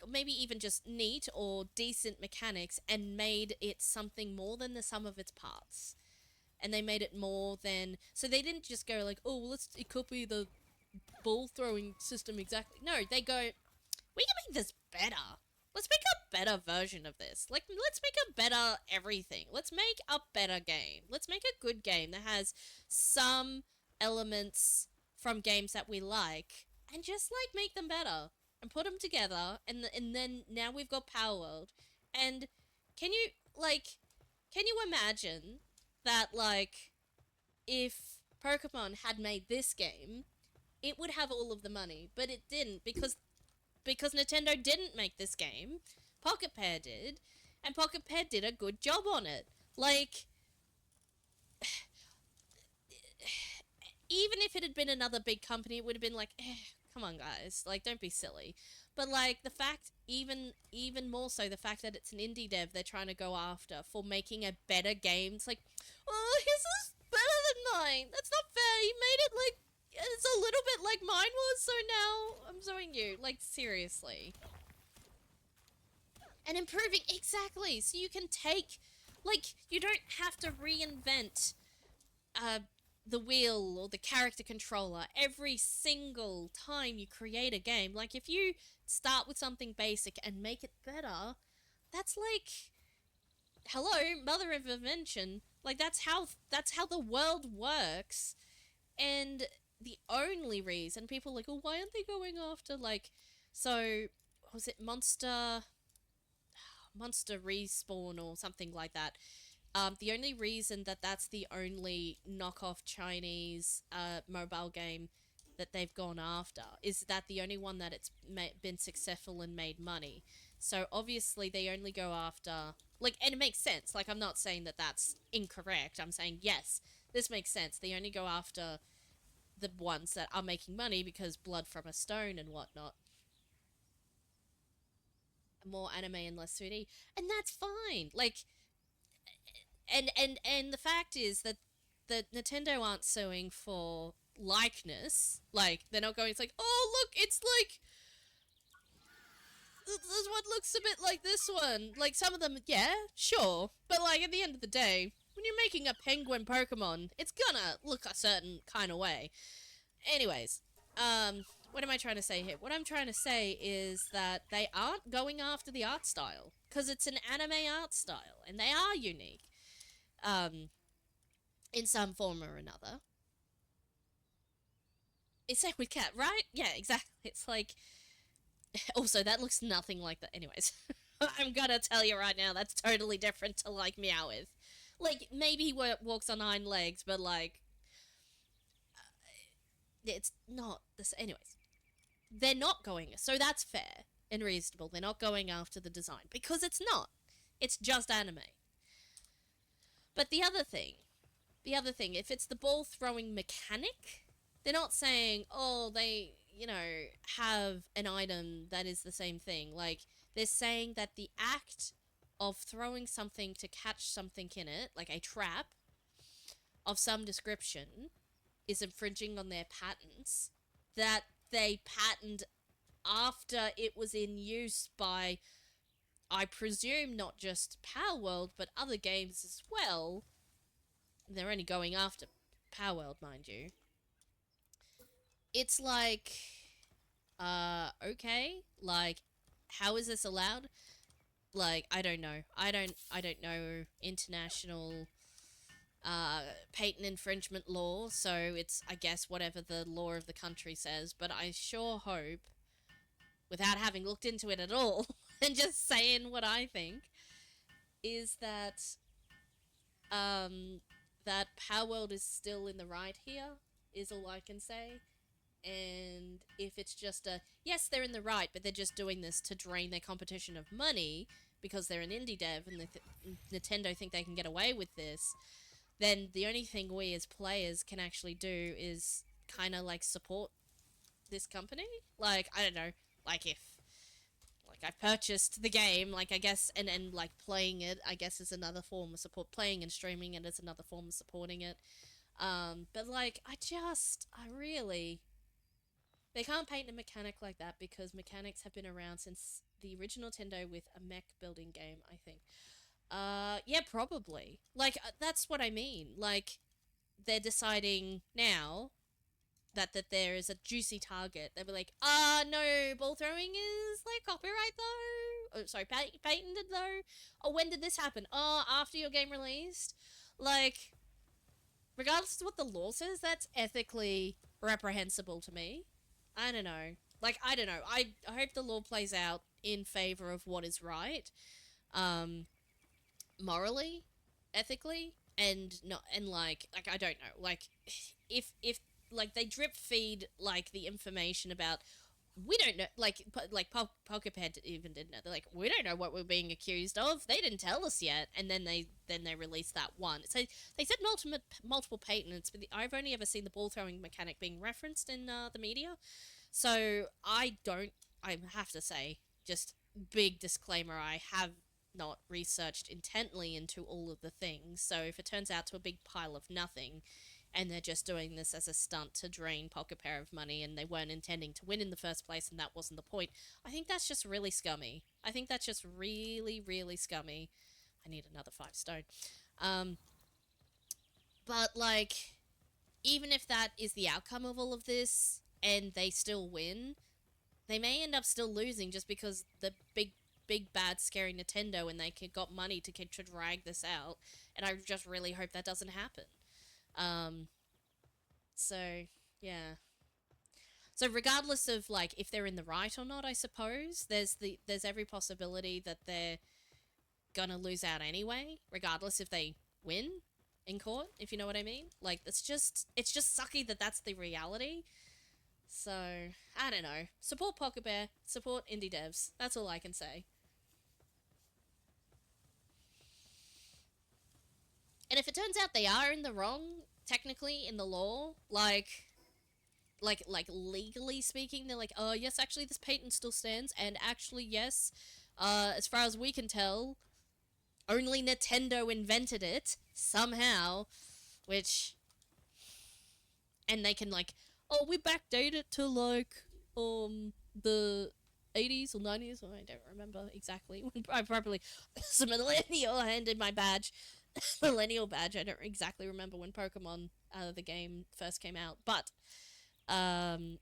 maybe even just neat or decent mechanics and made it something more than the sum of its parts. And they made it more than... So they didn't just go like, oh, well, let's copy the ball throwing system exactly. No, they go, we can make this better. Let's make a better version of this. Like, let's make a better everything. Let's make a better game. Let's make a good game that has some elements from games that we like and just, like, make them better and put them together. And then now we've got Palworld. And can you imagine that, like, if Pokemon had made this game, it would have all of the money, but it didn't because Nintendo didn't make this game. Pocket Pair did, and Pocket Pair did a good job on it. Like, even if it had been another big company, it would have been like, come on, guys, like, don't be silly. But, like, the fact, even more so, the fact that it's an indie dev they're trying to go after for making a better game. It's like, oh, his is better than mine. That's not fair. He made it, like, it's a little bit like mine was, so now I'm suing you. Like, seriously. and improving, exactly, so you can take, like, you don't have to reinvent uh, the wheel or the character controller every single time you create a game. Like, if you start with something basic and make it better, that's like, hello, mother of invention. Like, that's how the world works. And the only reason people are like, oh, why aren't they going after, like, so was it Monster Respawn or something like that? The only reason that that's the only knockoff Chinese mobile game that they've gone after is that the only one that it's been successful and made money. So obviously they only go after, like, and it makes sense. Like, I'm not saying that that's incorrect. I'm saying yes, this makes sense. They only go after the ones that are making money because Blood from a Stone and whatnot. More anime and less 3D, and that's fine. Like, and the fact is that the Nintendo aren't suing for likeness. Like, they're not going, it's like, oh look, it's like this one looks a bit like this one. Like, some of them, yeah, sure, but like at the end of the day, when you're making a penguin Pokemon, it's gonna look a certain kind of way. Anyways, what am I trying to say here? What I'm trying to say is that they aren't going after the art style because it's an anime art style and they are unique. Um, in some form or another. It's like with Cat, right? Yeah, exactly. It's like, also, that looks nothing like that. Anyways, I'm gonna tell you right now, that's totally different to, like, Meowth. Like, maybe he walks on 9 legs, but, like, it's not the same. Anyways, they're not going, so that's fair and reasonable. They're not going after the design, because it's not. It's just anime. But the other thing, if it's the ball throwing mechanic, they're not saying, oh, they, have an item that is the same thing. Like, they're saying that the act of throwing something to catch something in it, like a trap of some description, is infringing on their patents that they patented after it was in use by, I presume, not just Palworld, but other games as well. They're only going after Palworld, mind you. It's like, okay, like, how is this allowed? Like, I don't know. I don't know international patent infringement law, so it's, I guess, whatever the law of the country says, but I sure hope, without having looked into it at all, and just saying what I think, is that Palworld is still in the right here, is all I can say. And if it's just a, yes, they're in the right, but they're just doing this to drain their competition of money because they're an indie dev and Nintendo think they can get away with this, then the only thing we as players can actually do is kind of, like, support this company. Like, I don't know, like, if, like, I've purchased the game, like, I guess, and like, playing it, I guess, is another form of support. Playing and streaming it is another form of supporting it. But, like, I really, they can't paint a mechanic like that because mechanics have been around since the original Nintendo with a mech building game, I think. Yeah, probably. Like, that's what I mean. Like, they're deciding now that there is a juicy target. They'll be like, no, ball throwing is, like, copyright though. Oh, sorry, patented though. Oh, when did this happen? Oh, after your game released. Like, regardless of what the law says, that's ethically reprehensible to me. I don't know. Like, I don't know. I hope the law plays out in favor of what is right. Um, morally, ethically, and not, and like I don't know. Like, if like they drip feed, like, the information about, we don't know, like Pokeped even didn't know. They're like, we don't know what we're being accused of. They didn't tell us yet, and then they released that one. So they said multiple patents, but I've only ever seen the ball throwing mechanic being referenced in the media. So I don't. I have to say, just big disclaimer, I have not researched intently into all of the things. So if it turns out to a big pile of nothing, and they're just doing this as a stunt to drain Pocket Pair of money, and they weren't intending to win in the first place, and that wasn't the point. I think that's just really scummy. I think that's just really, really scummy. I need another 5 stone. But, like, even if that is the outcome of all of this, and they still win, they may end up still losing just because the big bad scary Nintendo and they got money to drag this out, and I just really hope that doesn't happen. So yeah. So regardless of like if they're in the right or not, I suppose there's every possibility that they're gonna lose out anyway, regardless if they win in court, if you know what I mean. Like it's just sucky that that's the reality. So I don't know. Support Pocket Bear, support indie devs. That's all I can say. And if it turns out they are in the wrong, technically in the law, like legally speaking, they're like, oh yes, actually this patent still stands, and actually yes, as far as we can tell, only Nintendo invented it somehow, which, and they can like, oh, we backdate it to like the 80s or 90s. I don't remember exactly when I probably was a millennial. I handed my badge, millennial badge. I don't exactly remember when Pokemon the game first came out, but um,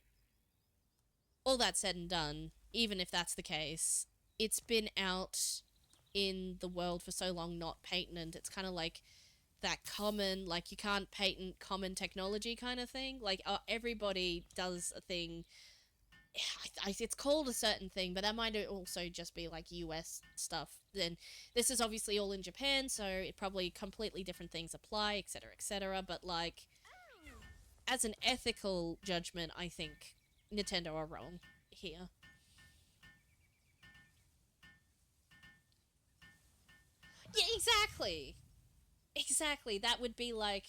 all that said and done, even if that's the case, it's been out in the world for so long, not patented. It's kind of like that common, like you can't patent common technology kind of thing. Like everybody does a thing. It's called a certain thing, but that might also just be like US stuff. Then this is obviously all in Japan, so it probably completely different things apply, etc., etc. But like, as an ethical judgment, I think Nintendo are wrong here. Yeah, exactly. Exactly. That would be like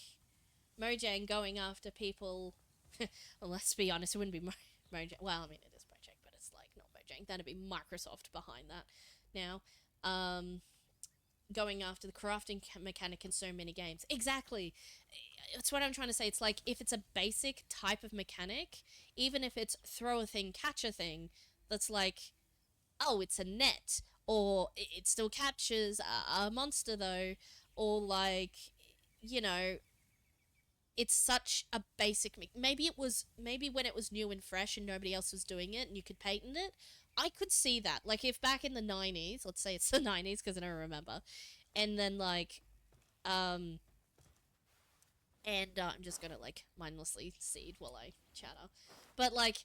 Mojang going after people. Well, let's be honest, it wouldn't be Mojang. Well, I mean, it is Mojang, but it's like not Mojang. That'd be Microsoft behind that now. Going after the crafting mechanic in so many games. Exactly. That's what I'm trying to say. It's like if it's a basic type of mechanic, even if it's throw a thing, catch a thing, that's like, oh, it's a net, or it still catches a monster though, or like, you know, it's such a basic. Maybe when it was new and fresh and nobody else was doing it and you could patent it. I could see that. Like if back in the 90s, let's say it's the 90s because I don't remember, and then like, um, and I'm just gonna like mindlessly seed while I chatter, but like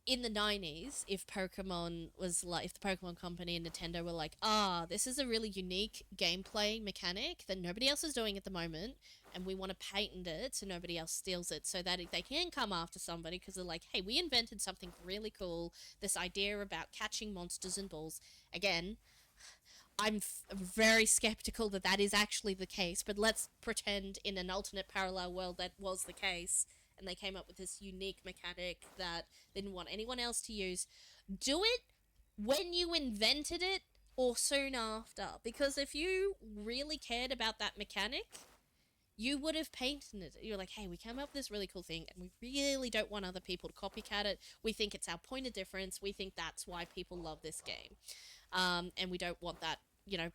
in the 90s, if Pokemon was like, if the Pokemon Company and Nintendo were like, this is a really unique gameplay mechanic that nobody else is doing at the moment, and we want to patent it so nobody else steals it, so that they can come after somebody because they're like, hey, we invented something really cool, this idea about catching monsters and balls. Again, I'm very skeptical that that is actually the case, but let's pretend in an alternate parallel world that was the case, and they came up with this unique mechanic that they didn't want anyone else to use. Do it when you invented it or soon after, because if you really cared about that mechanic, you would have patented it. You're like, hey, we came up with this really cool thing, and we really don't want other people to copycat it. We think it's our point of difference. We think that's why people love this game. And we don't want that,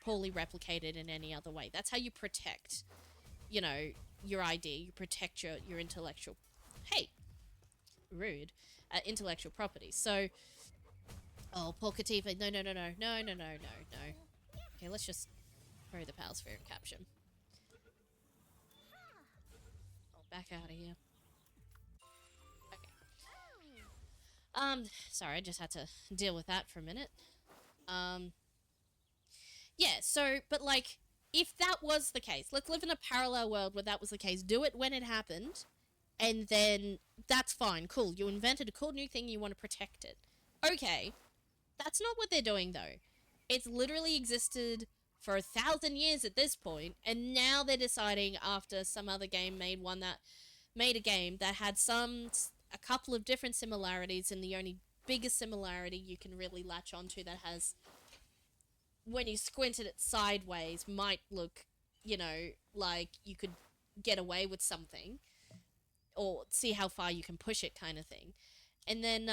poorly replicated in any other way. That's how you protect, your idea. You protect your intellectual, hey, rude, intellectual property. So, oh, poor Katifa, no. Okay, let's just throw the Power Sphere and capture him. Oh, back out of here. Okay. Sorry, I just had to deal with that for a minute. Yeah, so, but like, if that was the case, let's live in a parallel world where that was the case. Do it when it happened, and then that's fine, cool. You invented a cool new thing, you want to protect it. Okay, that's not what they're doing, though. It's literally existed for 1,000 years at this point, and now they're deciding after some other game made a game that had a couple of different similarities, and the only biggest similarity you can really latch onto that has, when you squinted it sideways, might look, like you could get away with something or see how far you can push it kind of thing. And then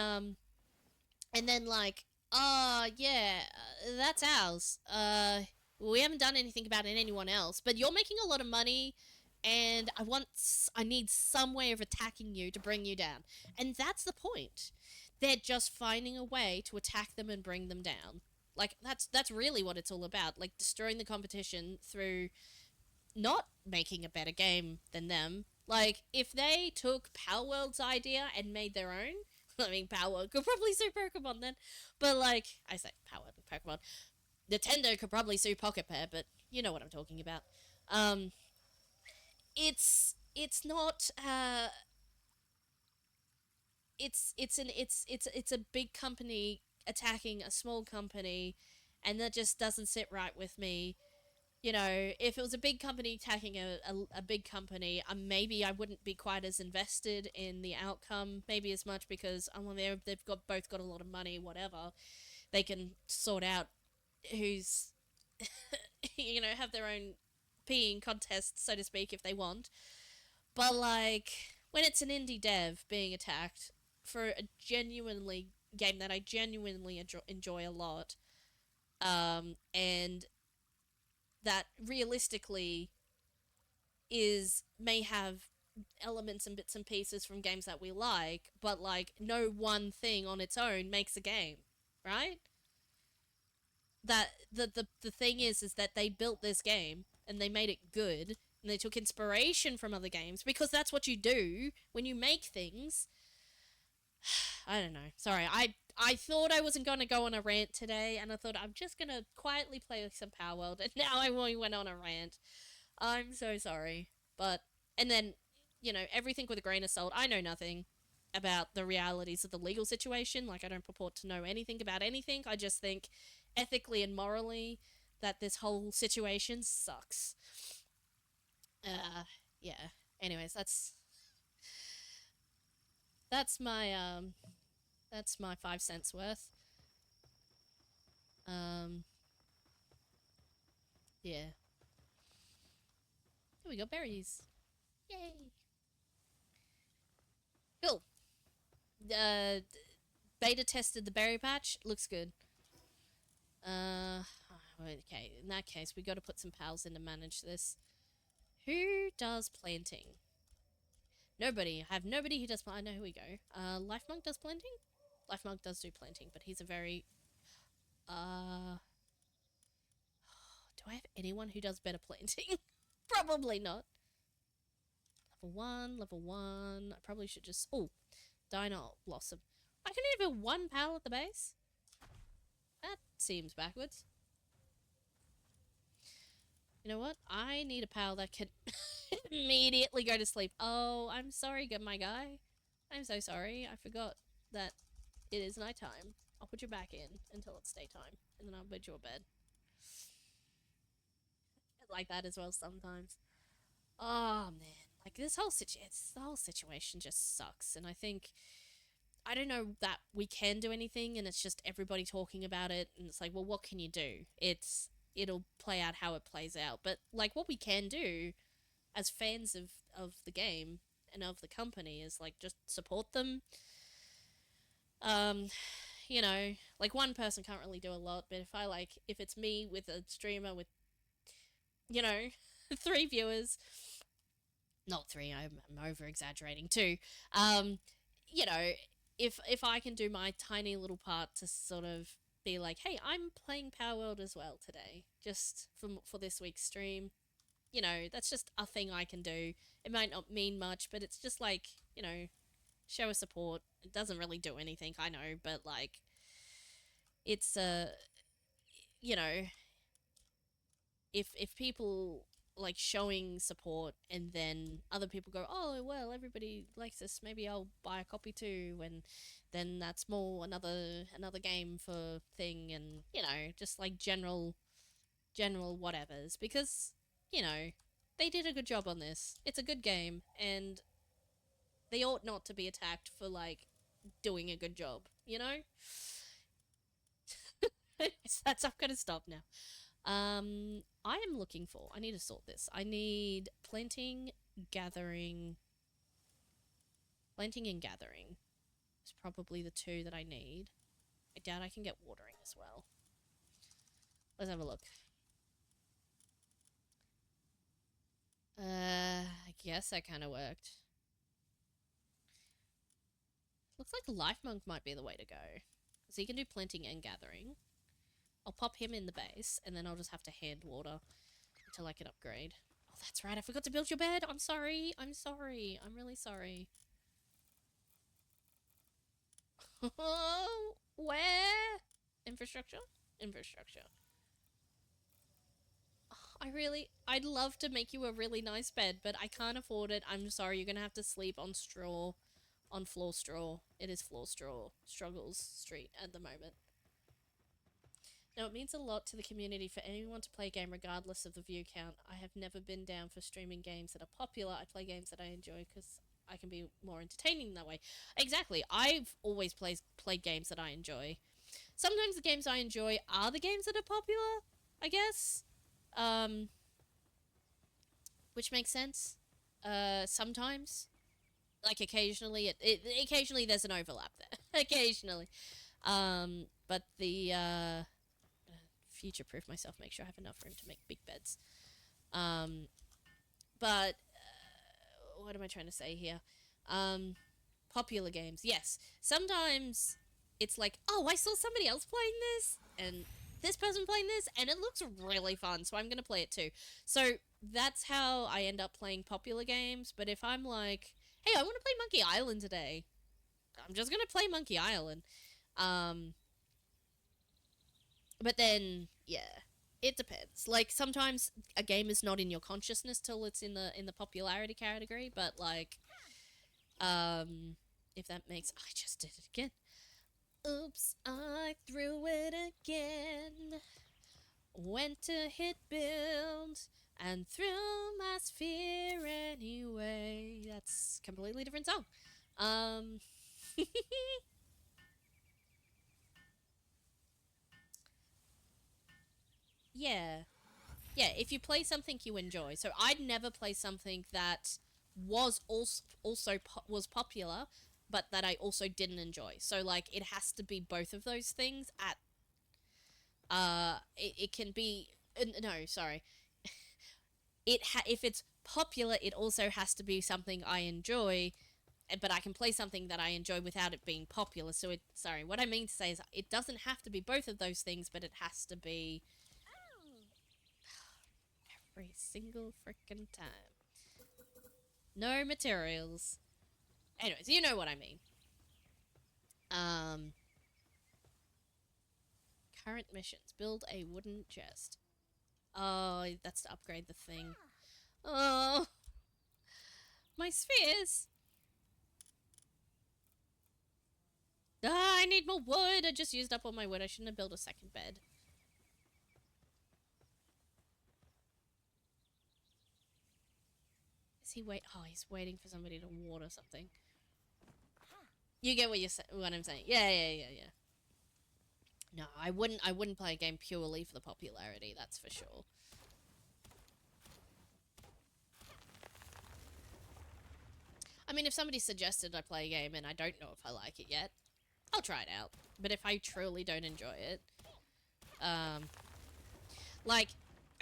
like, yeah, that's ours. We haven't done anything about it anyone else, but you're making a lot of money, and I need some way of attacking you to bring you down. And that's the point. They're just finding a way to attack them and bring them down. Like that's really what it's all about. Like destroying the competition through not making a better game than them. Like, if they took Palworld's idea and made their own, I mean, Palworld could probably sue Pokemon then. But, like, I say Palworld and Pokemon. Nintendo could probably sue Pocket Pair, but you know what I'm talking about. Um, it's not, it's a big company attacking a small company, and that just doesn't sit right with me. You know, if it was a big company attacking a big company, maybe I wouldn't be quite as invested in the outcome, maybe as much because well, they've both got a lot of money, whatever. They can sort out who's, have their own peeing contest, so to speak, if they want. But, like, when it's an indie dev being attacked for a genuinely game that I genuinely enjoy a lot, and that realistically may have elements and bits and pieces from games that we like, but like no one thing on its own makes a game, right? That the thing is that they built this game and they made it good and they took inspiration from other games because that's what you do when you make things. I don't know. Sorry, I thought I wasn't going to go on a rant today, and I thought I'm just going to quietly play some Palworld, and now I went on a rant. I'm so sorry. But, and then, everything with a grain of salt. I know nothing about the realities of the legal situation. Like, I don't purport to know anything about anything. I just think ethically and morally that this whole situation sucks. Yeah. Anyways, that's my, that's my 5 cents worth. Yeah. Here we go, berries. Yay. Cool. Uh, beta tested the berry patch. Looks good. Okay, in that case, we got to put some pals in to manage this. Who does planting? Nobody. I have nobody who does. I know who we go. Life Monk does planting? Life Monk does do planting, but he's a very. Do I have anyone who does better planting? Probably not. Level 1, level 1. I probably should just. Oh, Dino Blossom. I can only have one pal at the base? That seems backwards. You know what? I need a pal that can immediately go to sleep. Oh, I'm sorry, my guy. I'm so sorry. I forgot that it is nighttime. I'll put you back in until it's daytime, and then I'll put you to bed. Like that as well sometimes. Oh man, like the whole situation just sucks, and I think I don't know that we can do anything, and it's just everybody talking about it, and it's like, well, what can you do? It'll play out how it plays out, but like what we can do as fans of the game and of the company is like just support them. Um, like one person can't really do a lot, but if it's me with a streamer with, you know, 3 viewers, not three, I'm over exaggerating too. Um, you know, if I can do my tiny little part to sort of be like, hey, I'm playing Palworld as well today, just for this week's stream. That's just a thing I can do. It might not mean much, but it's just like, show a support. It doesn't really do anything, I know, but like, it's you know, if people like showing support and then other people go, oh well, everybody likes this, maybe I'll buy a copy too, and then that's more another game for thing, and just like general whatevers, because they did a good job on this. It's a good game, and they ought not to be attacked for like doing a good job, that's I'm gonna stop now. I am looking for. I need to sort this. I need planting, gathering... Planting and gathering is probably the two that I need. I doubt I can get watering as well. Let's have a look. I guess that kind of worked. Looks like Life Monk might be the way to go. So he can do planting and gathering. I'll pop him in the base, and then I'll just have to hand water until I can upgrade. Oh, that's right, I forgot to build your bed! I'm sorry! I'm sorry! I'm really sorry. Where? Infrastructure? Infrastructure. I'd love to make you a really nice bed, but I can't afford it. I'm sorry, you're gonna have to sleep on straw. On floor straw. It is floor straw. Struggles Street at the moment. Now, it means a lot to the community for anyone to play a game regardless of the view count. I have never been down for streaming games that are popular. I play games that I enjoy because I can be more entertaining that way. Exactly. I've always played games that I enjoy. Sometimes the games I enjoy are the games that are popular, I guess. Which makes sense. Sometimes. Like, occasionally, occasionally there's an overlap there. Occasionally. But the, future-proof myself, make sure I have enough room to make big beds. But, what am I trying to say here? Popular games, yes. Sometimes it's like, oh, I saw somebody else playing this, and this person playing this, and it looks really fun, so I'm gonna play it too. So, that's how I end up playing popular games, but if I'm like, hey, I want to play Monkey Island today, I'm just gonna play Monkey Island. But then, yeah, it depends. Like, sometimes a game is not in your consciousness till it's in the popularity category, but, like, if that makes... I just did it again. Oops, I threw it again. Went to hit build and threw my sphere anyway. That's a completely different song. Yeah. Yeah, if you play something you enjoy. So I'd never play something that was was popular, but that I also didn't enjoy. So, like, it has to be both of those things at... it can be... no, sorry. If it's popular, it also has to be something I enjoy, but I can play something that I enjoy without it being popular. So sorry, what I mean to say is it doesn't have to be both of those things, but it has to be every single freaking time. No materials. Anyways, you know what I mean. Current missions. Build a wooden chest. Oh, that's to upgrade the thing. Oh, my spheres. Ah, I need more wood. I just used up all my wood. I shouldn't have built a second bed. Is he Oh, he's waiting for somebody to water something. You get what I'm saying? Yeah. No, I wouldn't play a game purely for the popularity. That's for sure. I mean, if somebody suggested I play a game and I don't know if I like it yet, I'll try it out. But if I truly don't enjoy it, like,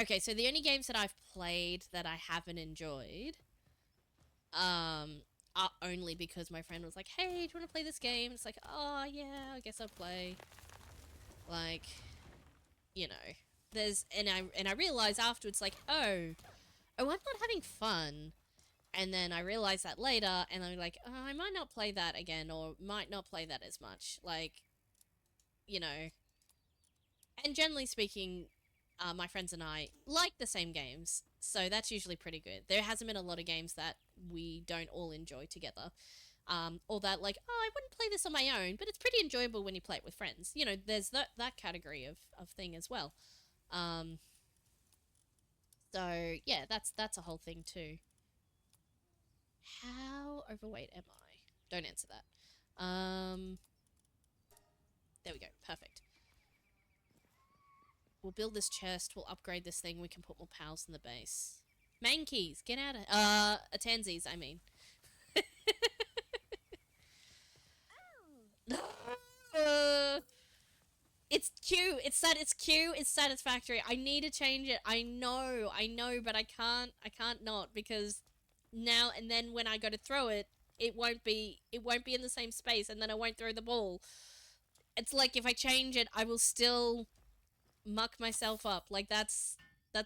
okay, so the only games that I've played that I haven't enjoyed, are only because my friend was like, hey, do you want to play this game? It's like, oh, yeah, I guess I'll play. Like, you know, and I realized afterwards, like, oh, I'm not having fun. And then I realized that later, and I'm like, oh, I might not play that again, or might not play that as much. Like, you know. And generally speaking, my friends and I like the same games, so that's usually pretty good. There hasn't been a lot of games that we don't all enjoy together. Or that, like, oh, I wouldn't play this on my own, but it's pretty enjoyable when you play it with friends. You know, there's that category of thing as well. So, yeah, that's a whole thing too. How overweight am I? Don't answer that. There we go. Perfect. We'll build this chest. We'll upgrade this thing. We can put more pals in the base. Mankeys, get out of Tansies, I mean. uh, it's Q. It's Q. It's satisfactory. I need to change it. I know, but I can't. I can't not because now and then when I go to throw it, it won't be. It won't be in the same space, and then I won't throw the ball. It's like if I change it, I will still muck myself up. Like that's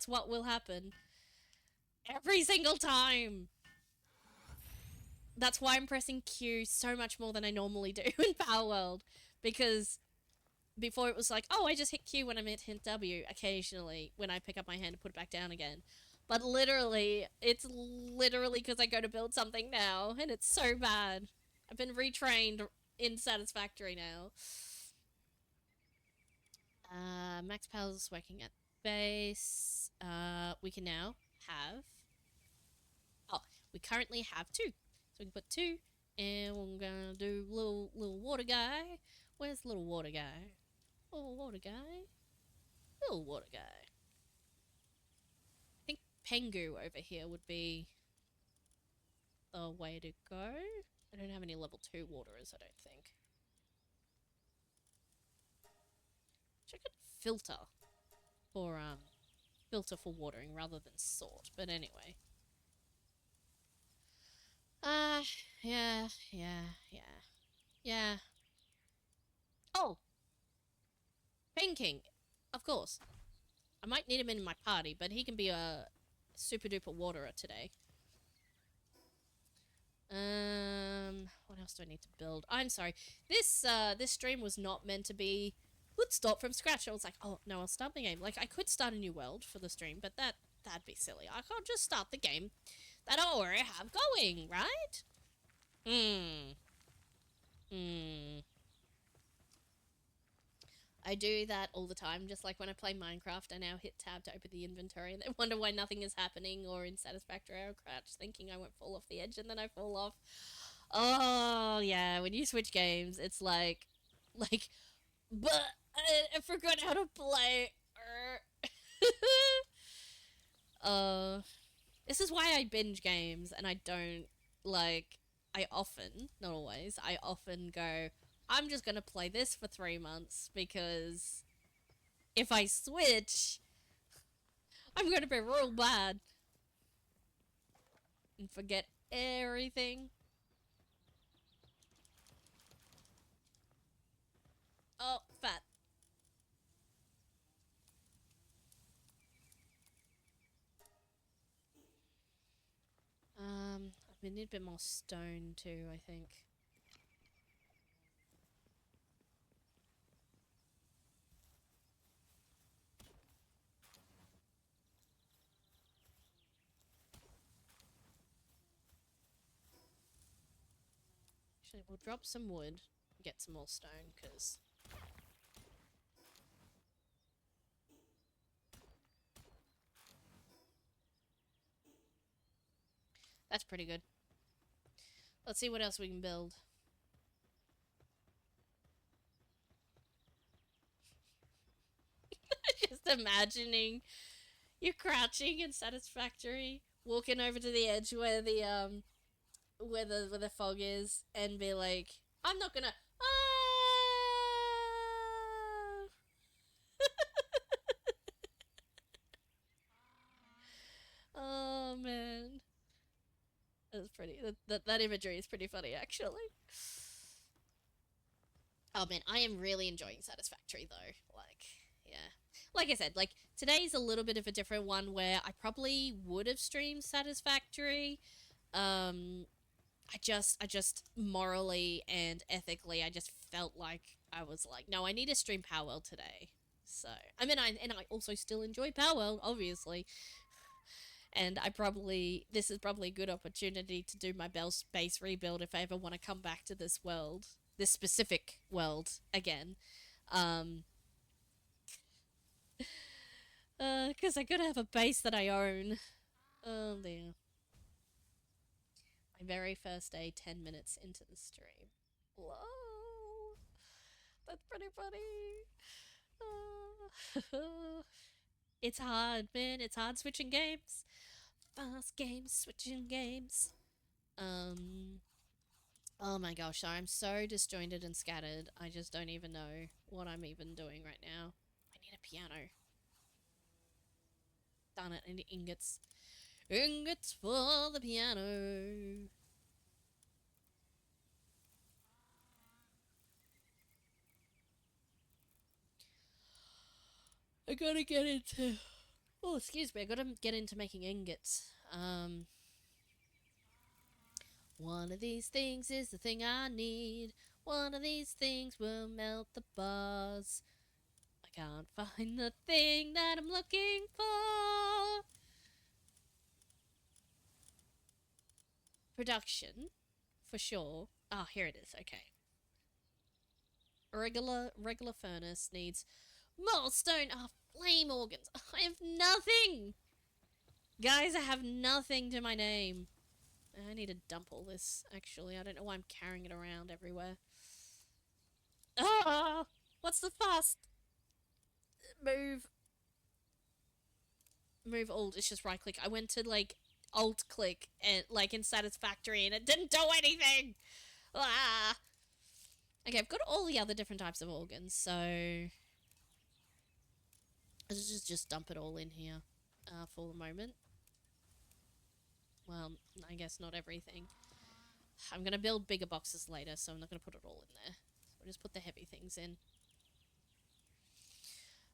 what will happen every single time. That's why I'm pressing Q so much more than I normally do in Palworld because before it was like, oh, I just hit Q when I hit W occasionally when I pick up my hand and put it back down again. But literally, it's literally because I go to build something now, and it's so bad. I've been retrained in Satisfactory now. Max Powell's working at base. We can now have. Oh, we currently have two. So we can put two, and we're gonna do little water guy. Where's little water guy? Little water guy. Little water guy. I think Pengu over here would be the way to go. I don't have any level 2 waterers, I don't think. Check it filter for watering rather than sort, but anyway. Yeah. Yeah. Oh! Pain King! Of course. I might need him in my party, but he can be a super duper waterer today. What else do I need to build? I'm sorry. This stream was not meant to be. Let's start from scratch. I was like, oh no, I'll start the game. Like I could start a new world for the stream, but that'd be silly. I can't just start the game that I already have going, right? I do that all the time, just like when I play Minecraft, I now hit tab to open the inventory and then wonder why nothing is happening, or in Satisfactory I'll crouch thinking I won't fall off the edge and then I fall off. Oh, yeah, when you switch games, it's like, but I forgot how to play. This is why I binge games and I don't, like, I often, not always, I often go, I'm just gonna play this for 3 months because if I switch, I'm gonna be real bad and forget everything. Oh, fat. We need a bit more stone too, I think. Actually, we'll drop some wood and get some more stone, because that's pretty good. Let's see what else we can build. Just imagining you crouching in Satisfactory, walking over to the edge where the fog is, and be like, I'm not gonna. Ah! Oh man, that's pretty. That imagery is pretty funny, actually. Oh man, I am really enjoying Satisfactory though. Like, yeah. Like I said, like today's a little bit of a different one where I probably would have streamed Satisfactory. I just morally and ethically, I just felt like I was like, no, I need to stream Palworld today. So I mean, I also still enjoy Palworld, obviously, and this is probably a good opportunity to do my base rebuild if I ever want to come back to this world, this specific world again. Because I gotta have a base that I own. Oh dear. My very first day, 10 minutes into the stream. Whoa, that's pretty funny. It's hard, man. It's hard switching games. Fast games, switching games. Oh my gosh, sorry, I'm so disjointed and scattered. I just don't even know what I'm even doing right now. I need a piano. Darn it, I need ingots. Ingots for the piano. I gotta get into... Oh, excuse me, I gotta get into making ingots. One of these things is the thing I need. One of these things will melt the bars. I can't find the thing that I'm looking for. Production, for sure. Ah, here it is, okay. Regular furnace needs more stone. Ah, flame organs. I have nothing! Guys, I have nothing to my name. I need to dump all this, actually. I don't know why I'm carrying it around everywhere. Ah! What's the fast? Move. Move alt. It's just right click. I went to like alt click and like in Satisfactory and it didn't do anything! Ah! Okay, I've got all the other different types of organs, so... Let's just dump it all in here for the moment. Well, I guess not everything. I'm going to build bigger boxes later, so I'm not going to put it all in there. So I'll just put the heavy things in.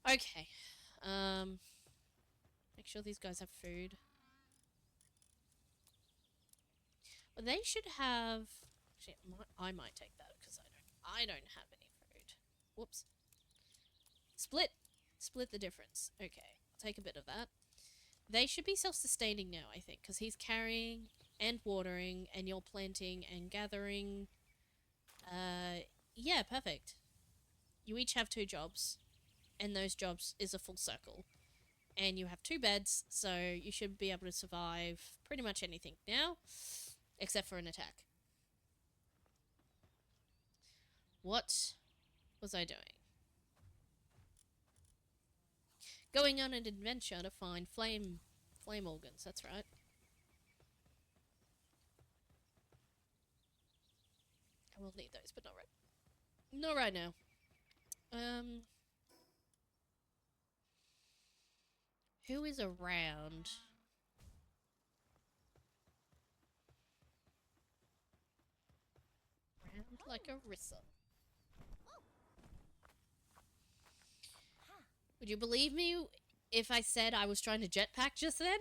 Okay. Make sure these guys have food. Well, they should have... Actually, I might take that, because I don't have any food. Whoops. Split! Split the difference. Okay, I'll take a bit of that. They should be self-sustaining now, I think, because he's carrying and watering, and you're planting and gathering. Yeah, perfect. You each have 2 jobs, and those jobs is a full circle. And you have 2 beds, so you should be able to survive pretty much anything now, except for an attack. What was I doing? Going on an adventure to find flame organs, that's right. I will need those, but not right now. Who is around? Round like a Rissa. Would you believe me if I said I was trying to jetpack just then?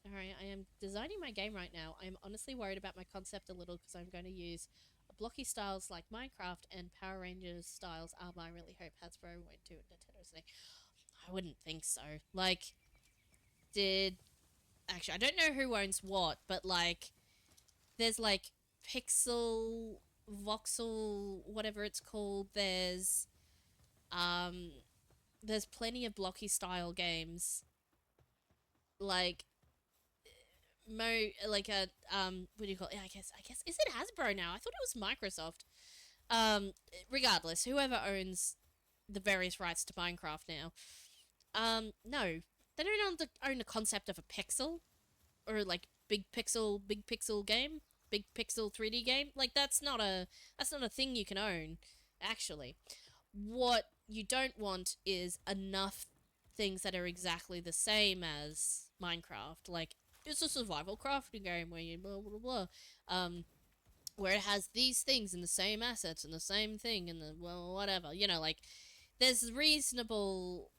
Alright, I am designing my game right now. I am honestly worried about my concept a little because I'm going to use blocky styles like Minecraft and Power Rangers styles. I really hope Hasbro won't do Nintendo's thing. I wouldn't think so. Like, actually, I don't know who owns what, but like, there's like Pixel, Voxel, whatever it's called. There's plenty of blocky style games. Like, what do you call it? I guess, is it Hasbro now? I thought it was Microsoft. Regardless, whoever owns the various rights to Minecraft now. No. They don't own the concept of a pixel. Or, like, big pixel game. Big pixel 3D game. Like, that's not a thing you can own, actually. What you don't want is enough things that are exactly the same as Minecraft. Like, it's a survival crafting game where you blah, blah, blah. Where it has these things and the same assets and the same thing and the, well, whatever. You know, like, there's reasonable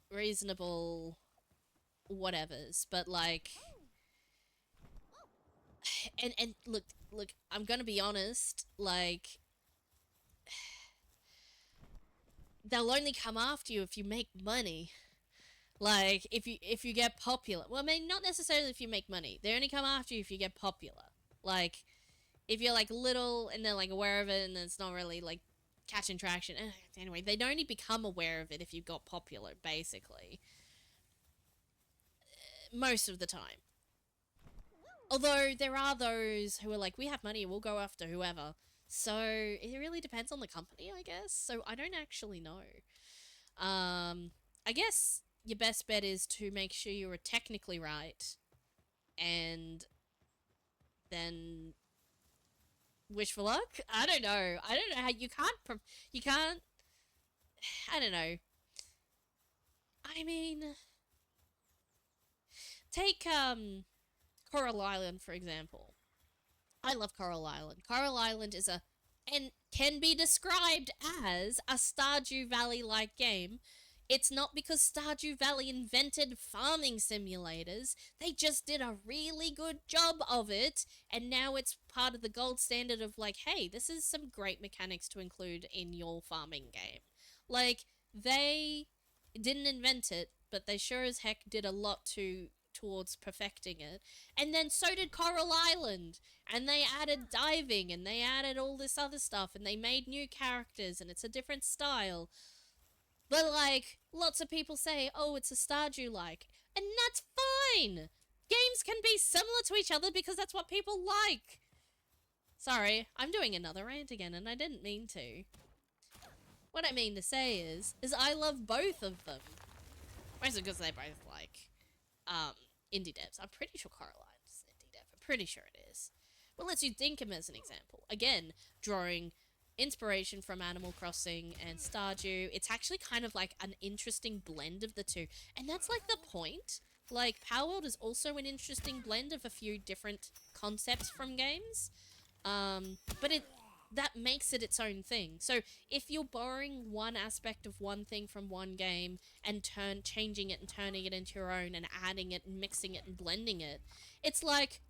whatevers, but, like... And look, I'm gonna be honest, like... They'll only come after you if you make money. Like, if you get popular. Well, I mean, not necessarily if you make money. They only come after you if you get popular. Like, if you're, like, little and they're, like, aware of it and it's not really, like, catching traction. Anyway, they'd only become aware of it if you got popular, basically. Most of the time. Although, there are those who are like, we have money, we'll go after whoever. So, it really depends on the company, I guess. So, I don't actually know. I guess your best bet is to make sure you are technically right, and then wish for luck. I don't know. I don't know how you can't. You can't. I don't know. I mean, take Coral Island for example. I love Coral Island. Coral Island is a and can be described as a Stardew Valley like game. It's not because Stardew Valley invented farming simulators. They just did a really good job of it, and now it's part of the gold standard of like, hey, this is some great mechanics to include in your farming game. Like, they didn't invent it, but they sure as heck did a lot towards perfecting it. And then so did Coral Island. And they added diving and they added all this other stuff and they made new characters and it's a different style. But like lots of people say, "Oh, it's a Stardew like." And that's fine. Games can be similar to each other because that's what people like. Sorry, I'm doing another rant again and I didn't mean to. What I mean to say is I love both of them. Mostly because they're both like um, indie devs. I'm pretty sure Coraline is indie dev. I'm pretty sure it is. Well, let's use Dinkum as an example. Again, drawing inspiration from Animal Crossing and Stardew. It's actually kind of like an interesting blend of the two. And that's like the point. Like, Palworld is also an interesting blend of a few different concepts from games. But that makes it its own thing. So if you're borrowing one aspect of one thing from one game and changing it and turning it into your own and adding it and mixing it and blending it, it's like,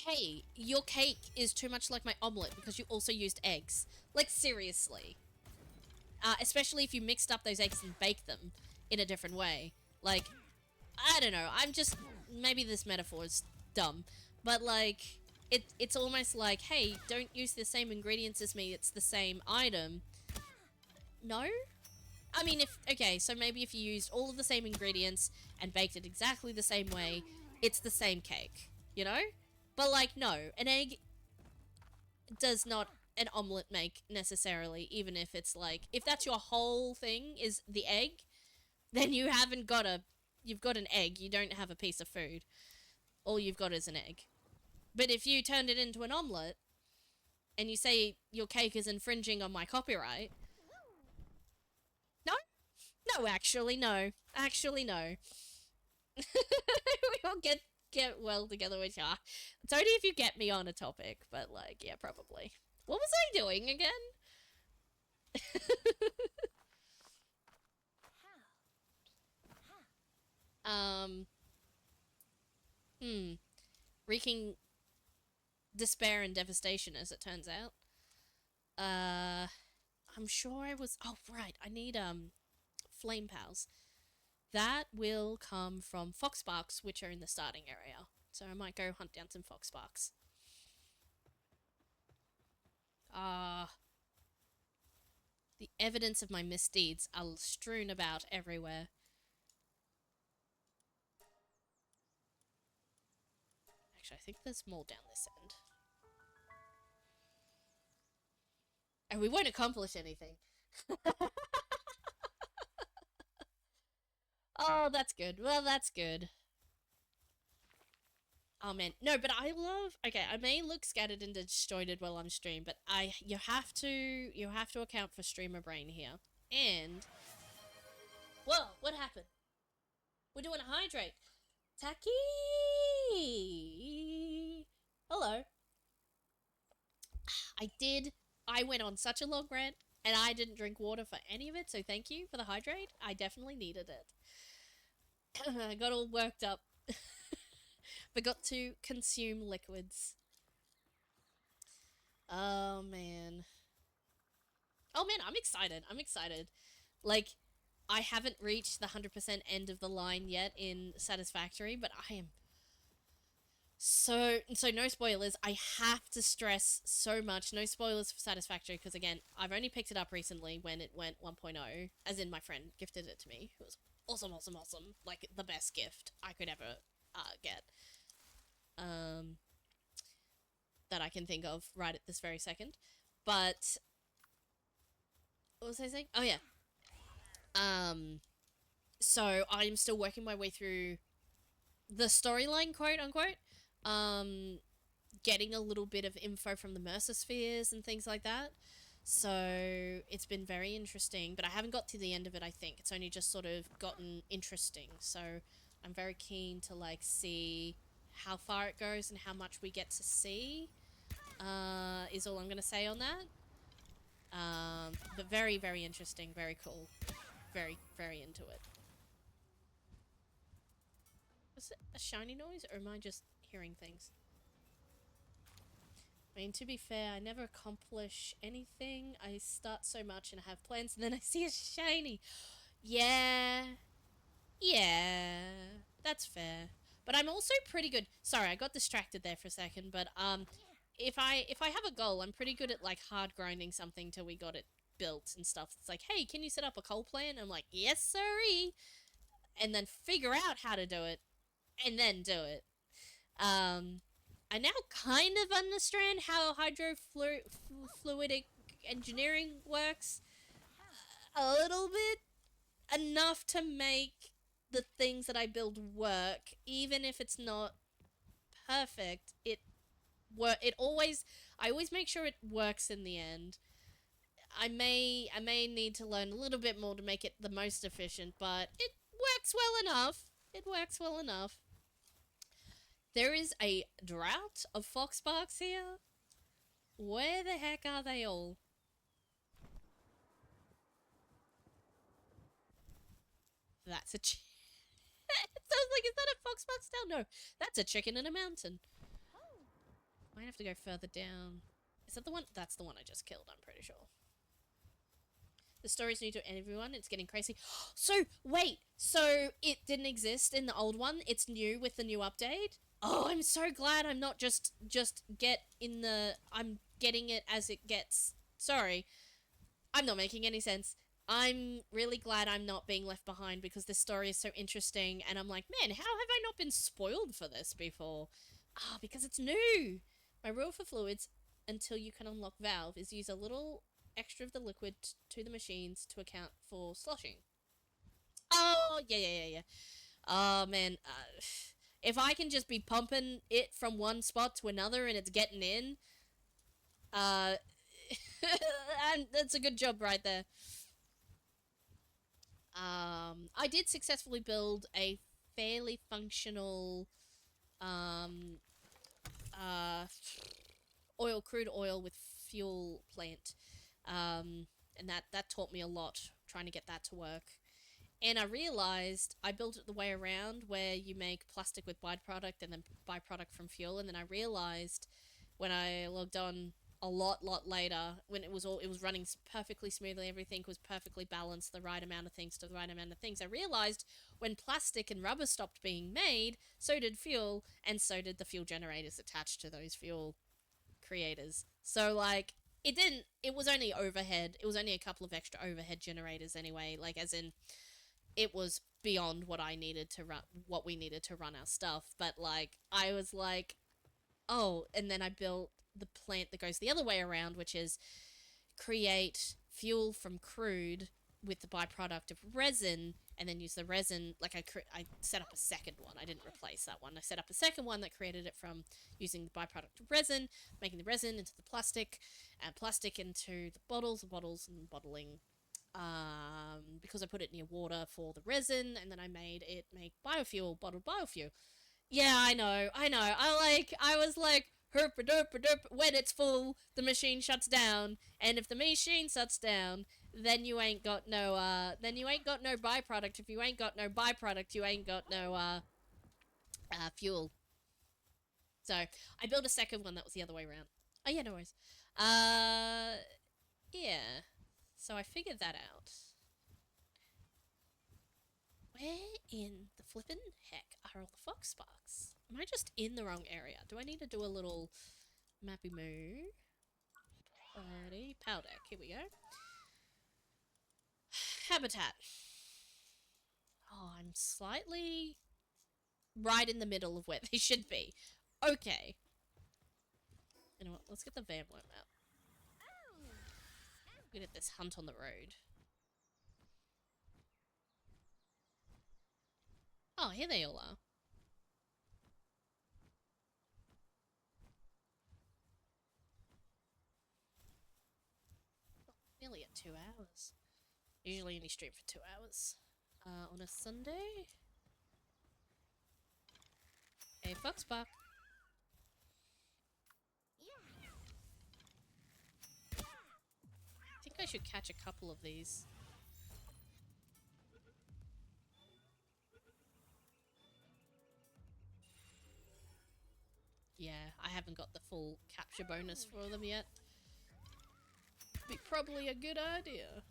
hey, your cake is too much like my omelette because you also used eggs. Like, seriously. Especially if you mixed up those eggs and baked them in a different way. Like, I don't know, I'm just... Maybe this metaphor is dumb, but like... It's almost like, hey, don't use the same ingredients as me, it's the same item. No? I mean, okay, so maybe if you used all of the same ingredients and baked it exactly the same way, it's the same cake, you know? But like, no, an egg does not an omelette make necessarily, even if it's like, if that's your whole thing is the egg, then you haven't got you've got an egg, you don't have a piece of food. All you've got is an egg. But if you turned it into an omelette, and you say your cake is infringing on my copyright... No? No, actually, no. Actually, no. We will get well together with ya. It's only if you get me on a topic, but like, yeah, probably. What was I doing again? um... Wreaking despair and devastation, as it turns out. I'm sure I was... Oh, right, I need, flame pals. That will come from foxsparks, which are in the starting area. So I might go hunt down some foxsparks. The evidence of my misdeeds are strewn about everywhere. Actually, I think there's more down this end. And we won't accomplish anything. Oh, that's good. Well, that's good. Oh man, no, but I love... Okay, I may look scattered and disjointed while I'm streaming, but you have to account for streamer brain here. And... Whoa, what happened? We're doing a hydrate. Taki! Hello. I went on such a long rant, and I didn't drink water for any of it, so thank you for the hydrate. I definitely needed it. I got all worked up. Forgot to consume liquids. Oh, man. Oh, man, I'm excited. I'm excited. Like, I haven't reached the 100% end of the line yet in Satisfactory, but I am... So no spoilers. I have to stress so much. No spoilers for Satisfactory, because again, I've only picked it up recently when it went 1.0, as in my friend gifted it to me. It was awesome, awesome, awesome. Like, the best gift I could ever get. That I can think of right at this very second. But what was I saying? Oh yeah. So I'm still working my way through the storyline, quote unquote. Getting a little bit of info from the Mercer spheres and things like that. So it's been very interesting, but I haven't got to the end of it, I think. It's only just sort of gotten interesting. So I'm very keen to like see how far it goes and how much we get to see, is all I'm going to say on that. But very, very interesting, very cool. Very, very into it. Was it a shiny noise or am I just hearing things? I mean, to be fair, I never accomplish anything. I start so much and I have plans and then I see a shiny. Yeah. Yeah. That's fair. But I'm also pretty good. Sorry, I got distracted there for a second, but if I have a goal, I'm pretty good at like hard grinding something till we got it built and stuff. It's like, "Hey, can you set up a coal plant?" I'm like, "Yes, sirree." And then figure out how to do it and then do it. I now kind of understand how hydrofluidic engineering works a little bit, enough to make the things that I build work, even if it's not perfect. It always, I always make sure it works in the end. I may need to learn a little bit more to make it the most efficient, but it works well enough. It works well enough. There is a drought of foxbarks here. Where the heck are they all? That's a it sounds like, is that a foxbark down? No, that's a chicken in a mountain. Might have to go further down. Is that the one? That's the one I just killed, I'm pretty sure. The story's new to everyone. It's getting crazy. So, wait. So, it didn't exist in the old one. It's new with the new update? Oh, I'm so glad I'm not just get in the... I'm getting it as it gets. Sorry. I'm not making any sense. I'm really glad I'm not being left behind because this story is so interesting and I'm like, man, how have I not been spoiled for this before? Ah, because it's new. My rule for fluids until you can unlock valve is use a little extra of the liquid to the machines to account for sloshing. Oh, yeah. Oh, man. If I can just be pumping it from one spot to another and it's getting in, that's a good job right there. I did successfully build a fairly functional uh, crude oil with fuel plant, and that taught me a lot trying to get that to work. And I realized I built it the way around where you make plastic with byproduct and then byproduct from fuel. And then I realized when I logged on a lot later, when it was running perfectly smoothly, everything was perfectly balanced, the right amount of things to the right amount of things. I realized when plastic and rubber stopped being made, so did fuel, and so did the fuel generators attached to those fuel creators. So like it was only overhead. It was only a couple of extra overhead generators anyway, like as in it was beyond what I needed to run, what we needed to run our stuff. But like, I was like, oh, and then I built the plant that goes the other way around, which is create fuel from crude with the byproduct of resin, and then use the resin. Like I set up a second one. I didn't replace that one. I set up a second one that created it from using the byproduct of resin, making the resin into the plastic, and plastic into the bottles and bottling, because I put it near water for the resin, and then I made it make biofuel, bottled biofuel. Yeah, I know. I was like, herp derp derp. When it's full, the machine shuts down, and if the machine shuts down, then you ain't got no byproduct. If you ain't got no byproduct, you ain't got no fuel. So I built a second one that was the other way around. Oh yeah, no worries. Yeah. So I figured that out. Where in the flippin' heck are all the foxbarks? Am I just in the wrong area? Do I need to do a little mappy moo? Alrighty, power deck. Here we go. Habitat. Oh, I'm slightly right in the middle of where they should be. Okay. You know what? Let's get the van worm out. We're gonna get this hunt on the road. Oh, here they all are. Nearly at 2 hours. Usually only stream for 2 hours. On a Sunday? Hey, Foxpark. I think I should catch a couple of these. Yeah, I haven't got the full capture bonus for them yet. Be probably a good idea.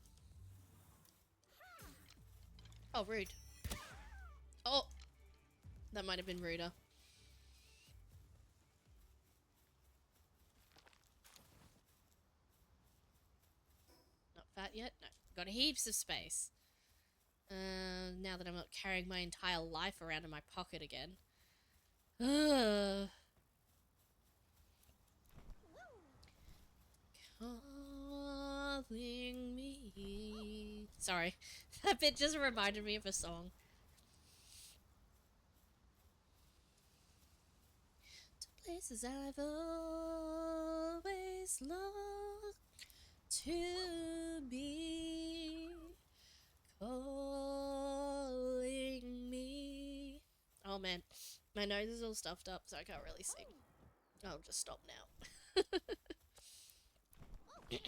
Oh, rude. Oh! That might have been ruder. Not fat yet? No. Got heaps of space. Now that I'm not carrying my entire life around in my pocket again. Calling me. Sorry. That bit just reminded me of a song. To places I've always longed to be. Calling me. Oh man, my nose is all stuffed up, so I can't really sing. I'll just stop now. Is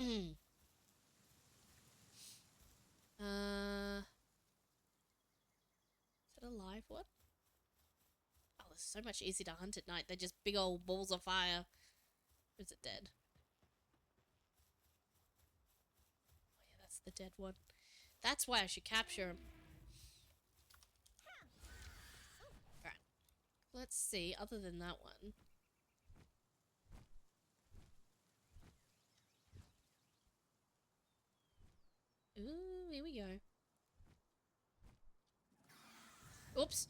it a live one? Oh, it's so much easier to hunt at night. They're just big old balls of fire. Or is it dead? Oh yeah, that's the dead one. That's why I should capture him. Alright. Let's see, other than that one. Ooh, here we go. Oops.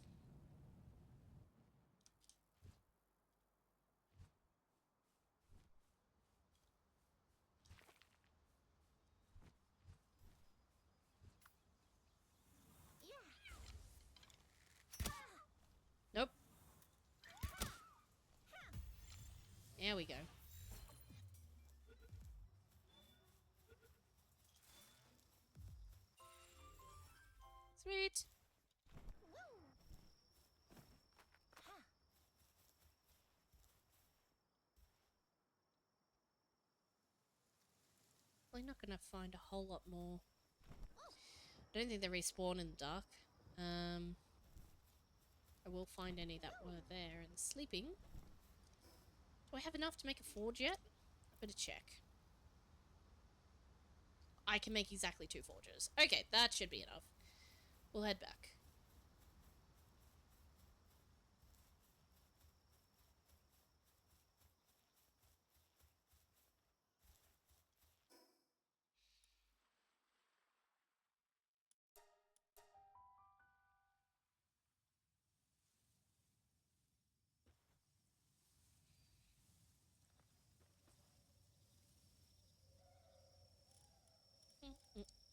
Nope. There we go. Sweet. Probably not gonna find a whole lot more. I don't think they respawn in the dark. I will find any that were there and sleeping. Do I have enough to make a forge yet? I better check. I can make exactly 2 forges. Okay, that should be enough. We'll head back.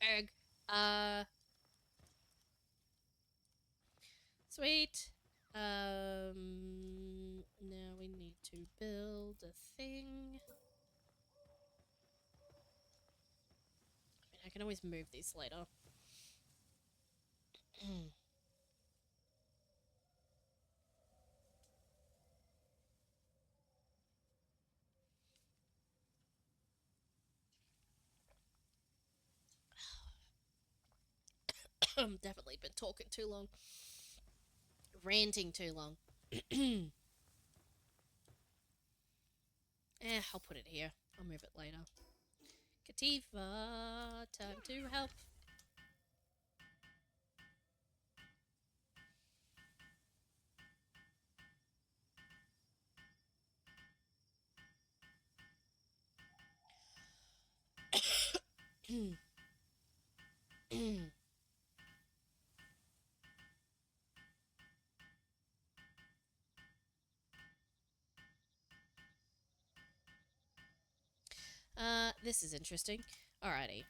Egg. Sweet. Now we need to build a thing. I mean, I can always move these later. Definitely been talking too long. Ranting too long. I'll put it here. I'll move it later. Katifa, time to help. This is interesting. Alrighty.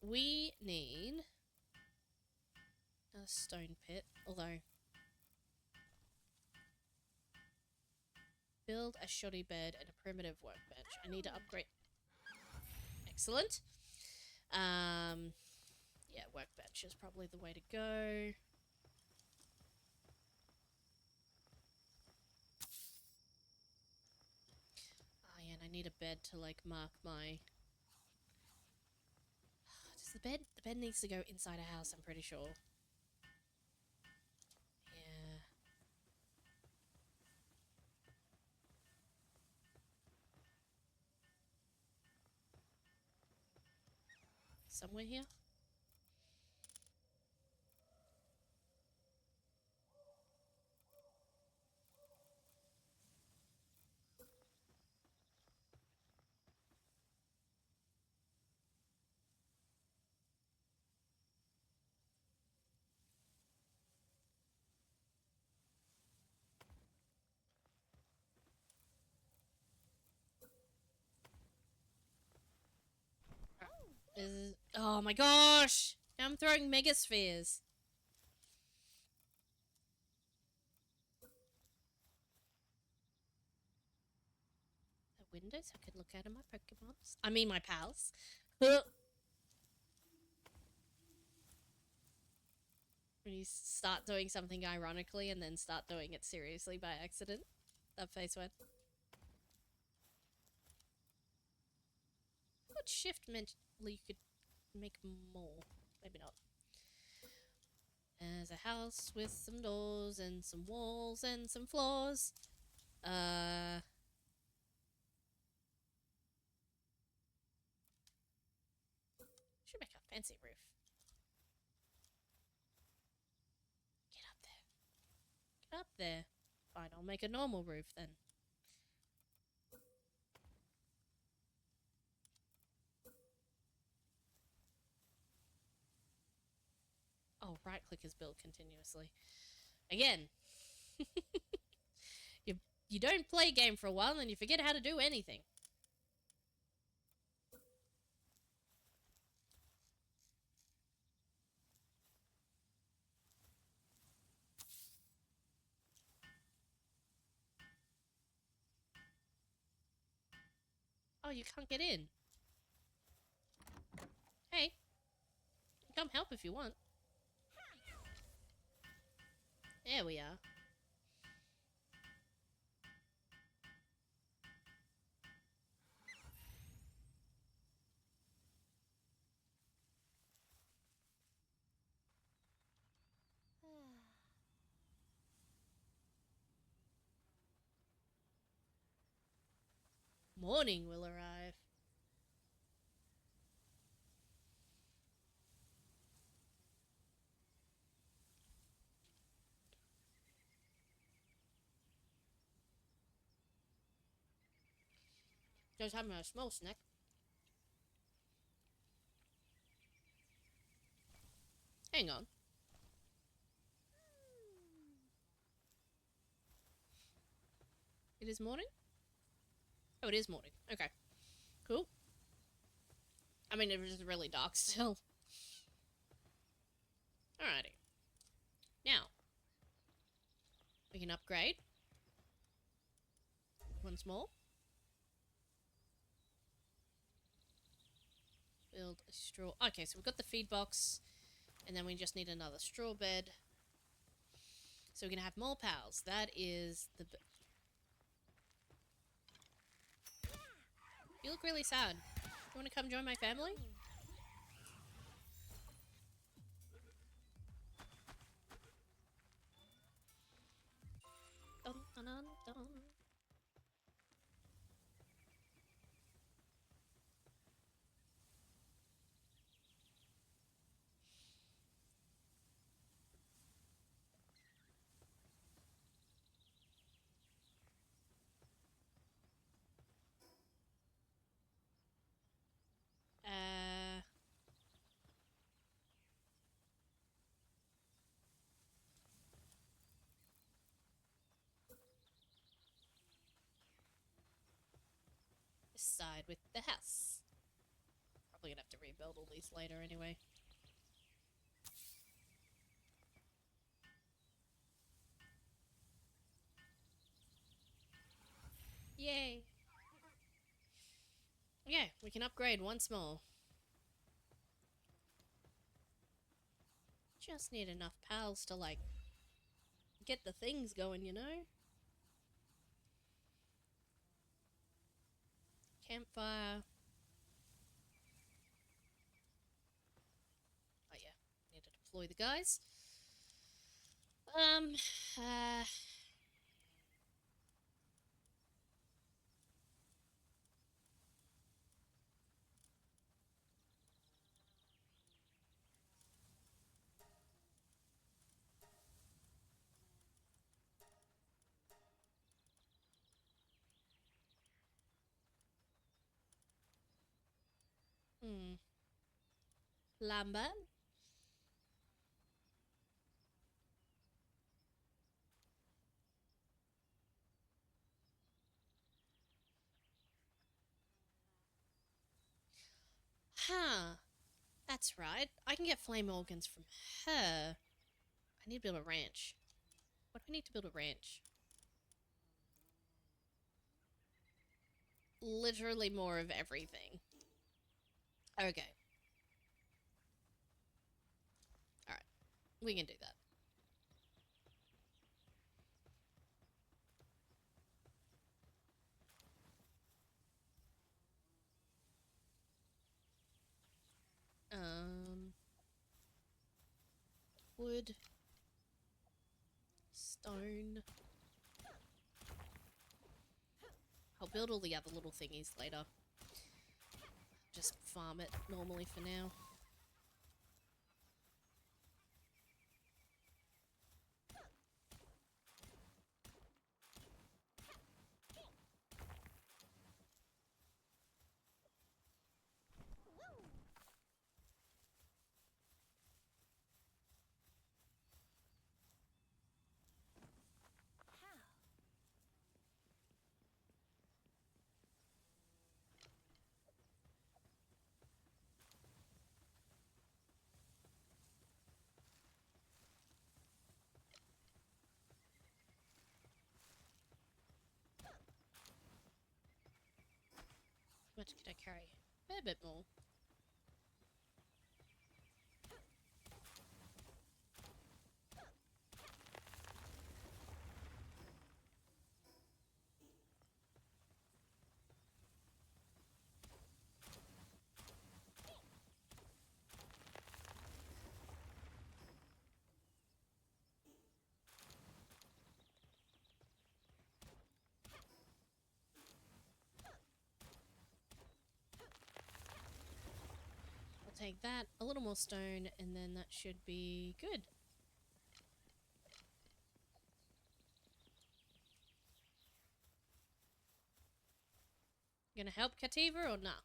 We need a stone pit, although Build a shoddy bed and a primitive workbench. I need to upgrade. Excellent. Yeah, workbench is probably the way to go. Oh yeah, and I need a bed to like mark my. Does the bed? The bed needs to go inside a house. I'm pretty sure. Yeah. Somewhere here. Oh my gosh! Now I'm throwing megaspheres. The windows I could look out of my Pokemons. I mean my pals. When you start doing something ironically and then start doing it seriously by accident. That face went. What shift meant you could make more? Maybe not. There's a house with some doors and some walls and some floors. Should make a fancy roof. Get up there. Get up there. Fine, I'll make a normal roof then. Oh, right click is build continuously. Again. You don't play a game for a while and you forget how to do anything. Oh, you can't get in. Hey. Come help if you want. There we are. Morning will arrive. Just having a small snack. Hang on. It is morning? Oh, it is morning. Okay. Cool. I mean, it was really dark still. Alrighty. Now, we can upgrade. Once more. Build a straw. Okay, so we've got the feed box. And then we just need another straw bed. So we can have more pals. That is the... You look really sad. You want to come join my family? Dun, dun, dun, dun. This side with the house. Probably gonna have to rebuild all these later anyway. Okay, we can upgrade once more. Just need enough pals to, like, get the things going, you know? Campfire. Oh yeah, need to deploy the guys. Um, uh... Hmm. Lambert? Huh. That's right. I can get flame organs from her. I need to build a ranch. What do I need to build a ranch? Literally more of everything. Okay. Alright. We can do that. Wood. Stone. I'll build all the other little thingies later. Just farm it normally for now. How much could I carry? A fair bit more. I'll take that, a little more stone, and then that should be good. Gonna help Kativa or not?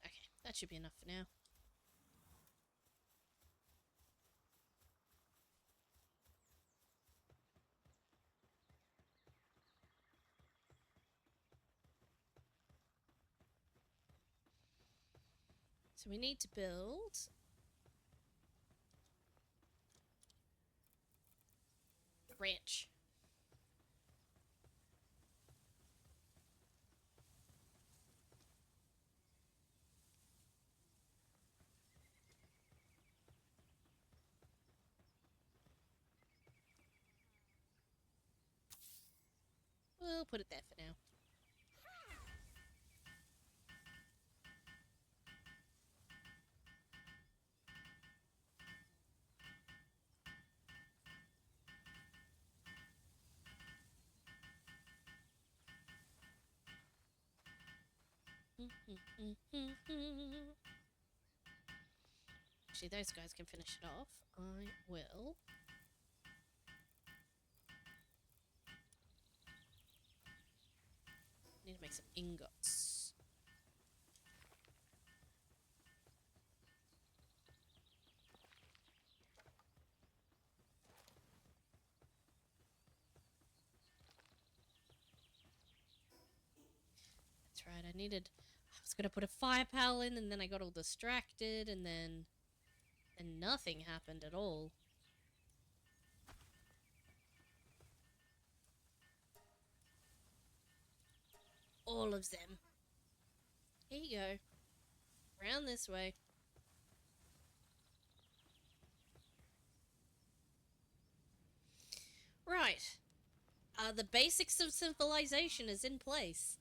Okay, that should be enough for now. So we need to build a ranch. We'll put it there for now. Actually, those guys can finish it off. I will. Need to make some ingots. that's right. I was gonna put a fire pal in, and then I got all distracted, and then nothing happened at all. All of them. Here you go. Round this way. Right. The basics of civilization is in place.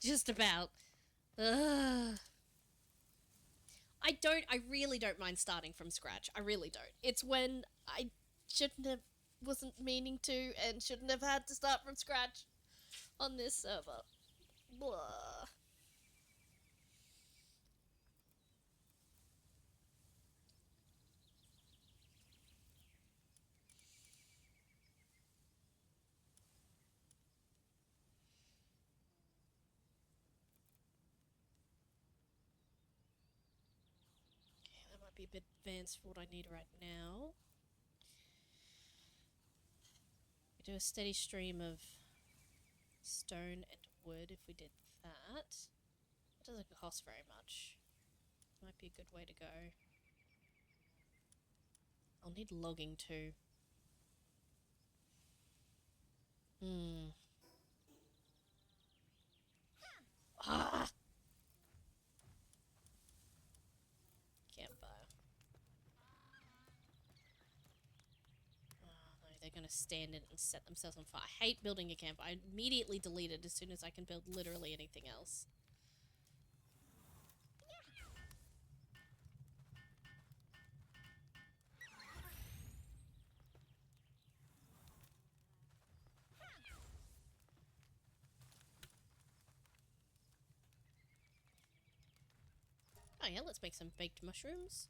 Just about. Ugh. I really don't mind starting from scratch. I really don't. It's when I wasn't meaning to and shouldn't have had to start from scratch on this server. Blah. Okay, that might be a bit advanced for what I need right now. We do a steady stream of stone and wood if we did that. It doesn't cost very much. Might be a good way to go. I'll need logging too. Ah! Campfire. Oh no, they're gonna stand in it and set themselves on fire. I hate building a camp. I immediately delete it as soon as I can build literally anything else. Oh yeah, let's make some baked mushrooms.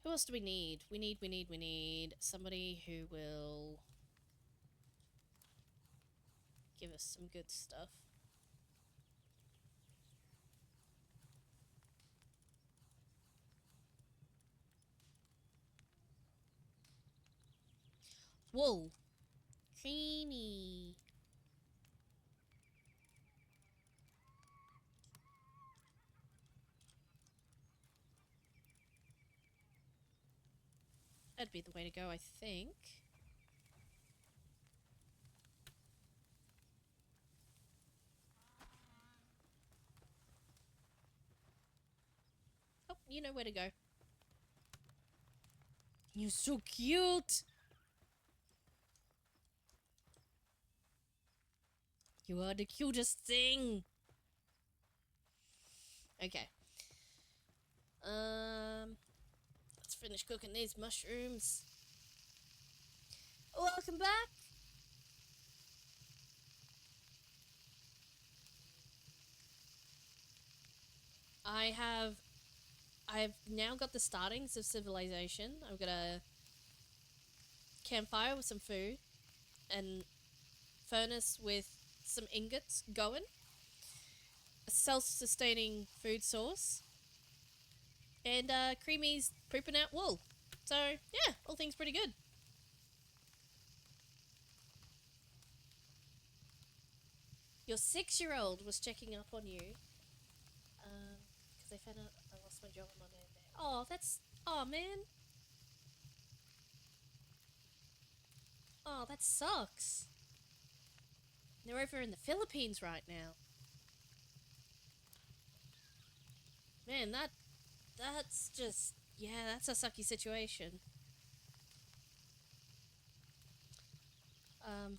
Who else do we need? We need somebody who will give us some good stuff. Wool. Creamy. That'd be the way to go, I think. Oh, you know where to go. You're so cute! You are the cutest thing! Okay. Let's finish cooking these mushrooms. Welcome back! I've now got the startings of civilization. I've got a campfire with some food and furnace with some ingots going. A self-sustaining food source. And Creamy's pooping out wool. So, yeah, all things pretty good. Your 6-year-old was checking up on you. Because they found out I lost my job on Monday. Oh, that's... Oh, man. Oh, that sucks. They're over in the Philippines right now. Man, that's just... Yeah, that's a sucky situation. You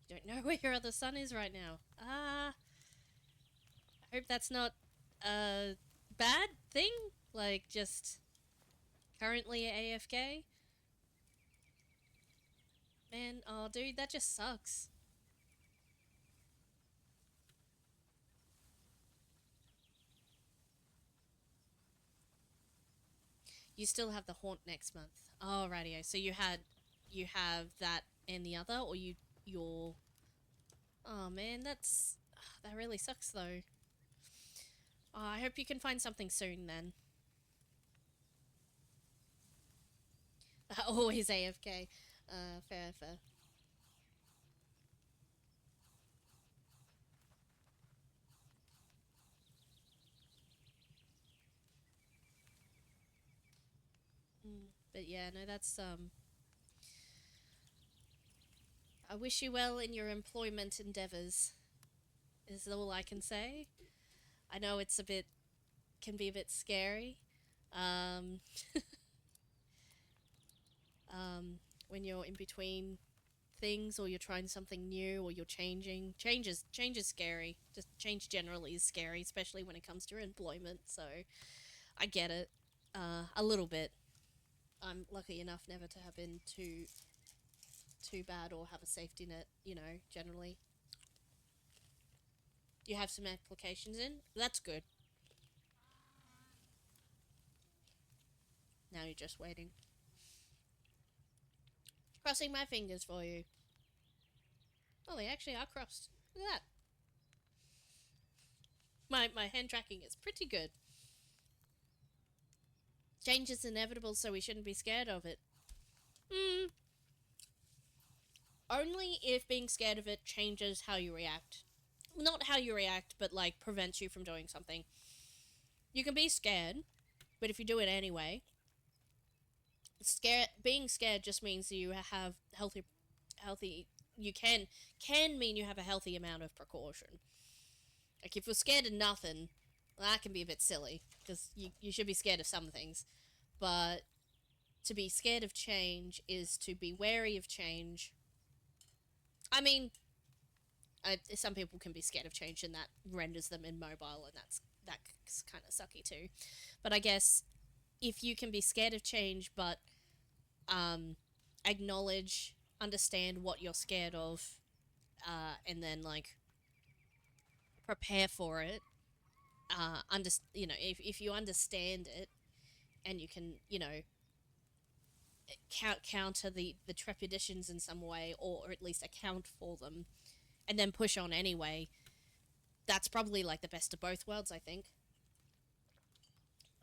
don't know where your other son is right now. I hope that's not a bad thing. Like, just currently AFK. Man, oh dude, that just sucks. You still have the haunt next month. Oh, radio. So you have that and the other, or you're... Oh man, that really sucks though. I hope you can find something soon then. Always AFK. Fair, fair. But yeah, no, that's I wish you well in your employment endeavors. Is all I can say. I know it's a bit can be a bit scary. Um, when you're in between things or you're trying something new or you're changing. Change is scary. Just change generally is scary, especially when it comes to your employment. So I get it. A little bit. I'm lucky enough never to have been too bad or have a safety net, generally. You have some applications in? That's good. Now you're just waiting. Crossing my fingers for you. Oh, they actually are crossed. Look at that. My hand tracking is pretty good. Change is inevitable, so we shouldn't be scared of it. Only if being scared of it changes how you react. Not how you react, but like prevents you from doing something. You can be scared, but if you do it anyway, being scared just means you have healthy. You can mean you have a healthy amount of precaution. Like if you're scared of nothing, well, that can be a bit silly because you should be scared of some things, but to be scared of change is to be wary of change. I mean, some people can be scared of change, and that renders them immobile, and that's kind of sucky too. But I guess if you can be scared of change, but acknowledge, understand what you're scared of, and then like prepare for it. If you understand it and you can, counter the trepidations in some way, or at least account for them, and then push on anyway. That's probably like the best of both worlds, I think.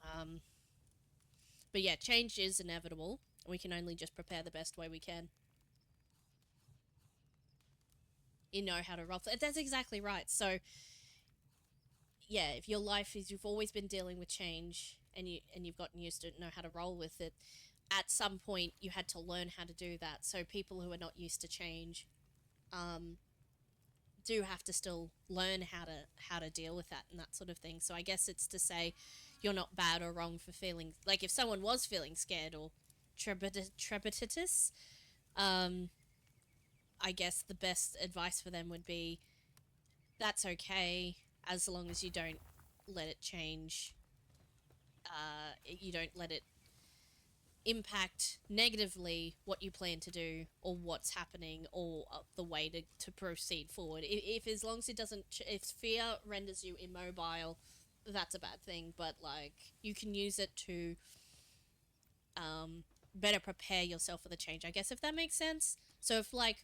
Um, but yeah, change is inevitable. We can only just prepare the best way we can. You know how to roll. That's exactly right. So yeah, if your life is you've always been dealing with change and you've gotten used to it, know how to roll with it, at some point you had to learn how to do that. So people who are not used to change do have to still learn how to deal with that and that sort of thing. So I guess it's to say you're not bad or wrong for feeling like if someone was feeling scared or trepidatious, um, I guess the best advice for them would be that's okay as long as you don't let it change. You don't let it impact negatively what you plan to do or what's happening or the way to proceed forward. If as long as it doesn't, if fear renders you immobile, that's a bad thing. But like you can use it to better prepare yourself for the change. I guess if that makes sense. So if like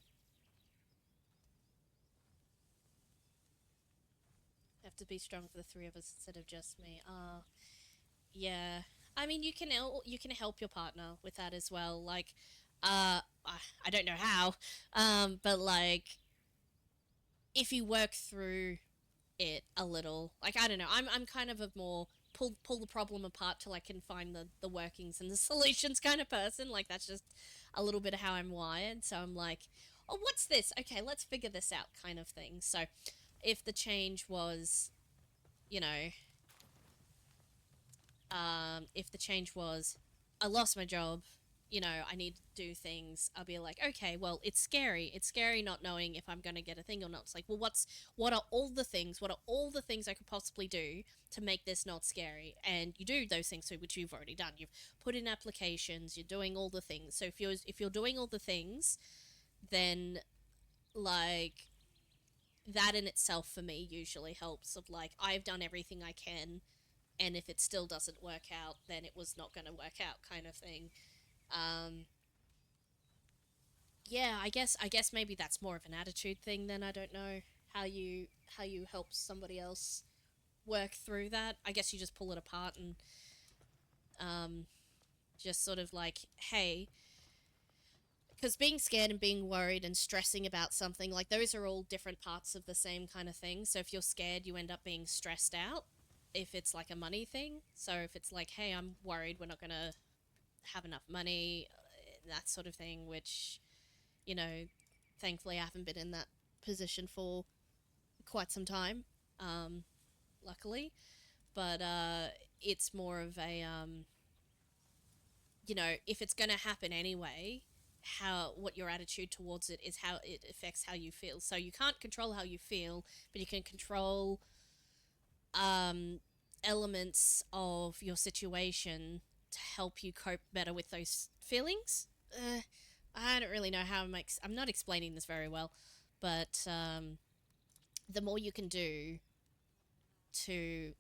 have to be strong for the three of us instead of just me. Yeah. I mean, you can help your partner with that as well. Like, I don't know how, but like, if you work through it a little, like I don't know, I'm kind of a more pull the problem apart till I can find the workings and the solutions kind of person. Like that's just a little bit of how I'm wired. So I'm like, oh, what's this? Okay, let's figure this out, kind of thing. So, if the change was, you know, if the change was, I lost my job, I need to do things, I'll be like, okay, well, it's scary. It's scary not knowing if I'm going to get a thing or not. It's like, well, what are all the things? What are all the things I could possibly do to make this not scary? And you do those things, which you've already done. You've put in applications. You're doing all the things. So if you're doing all the things, then like that in itself for me usually helps. Of like, I've done everything I can, and if it still doesn't work out, then it was not going to work out, kind of thing. Um, yeah, I guess maybe that's more of an attitude thing. Then I don't know how you help somebody else work through that, I guess you just pull it apart and just sort of like, hey, because being scared and being worried and stressing about something, like those are all different parts of the same kind of thing. So if you're scared, you end up being stressed out if it's like a money thing. So if it's like, hey, I'm worried we're not going to have enough money, that sort of thing, which, you know, thankfully I haven't been in that position for quite some time, luckily. But it's more of a, you know, if it's going to happen anyway, what your attitude towards it is how it affects how you feel. So you can't control how you feel, but you can control elements of your situation to help you cope better with those feelings. I don't really know how I'm not explaining this very well, but the more you can do to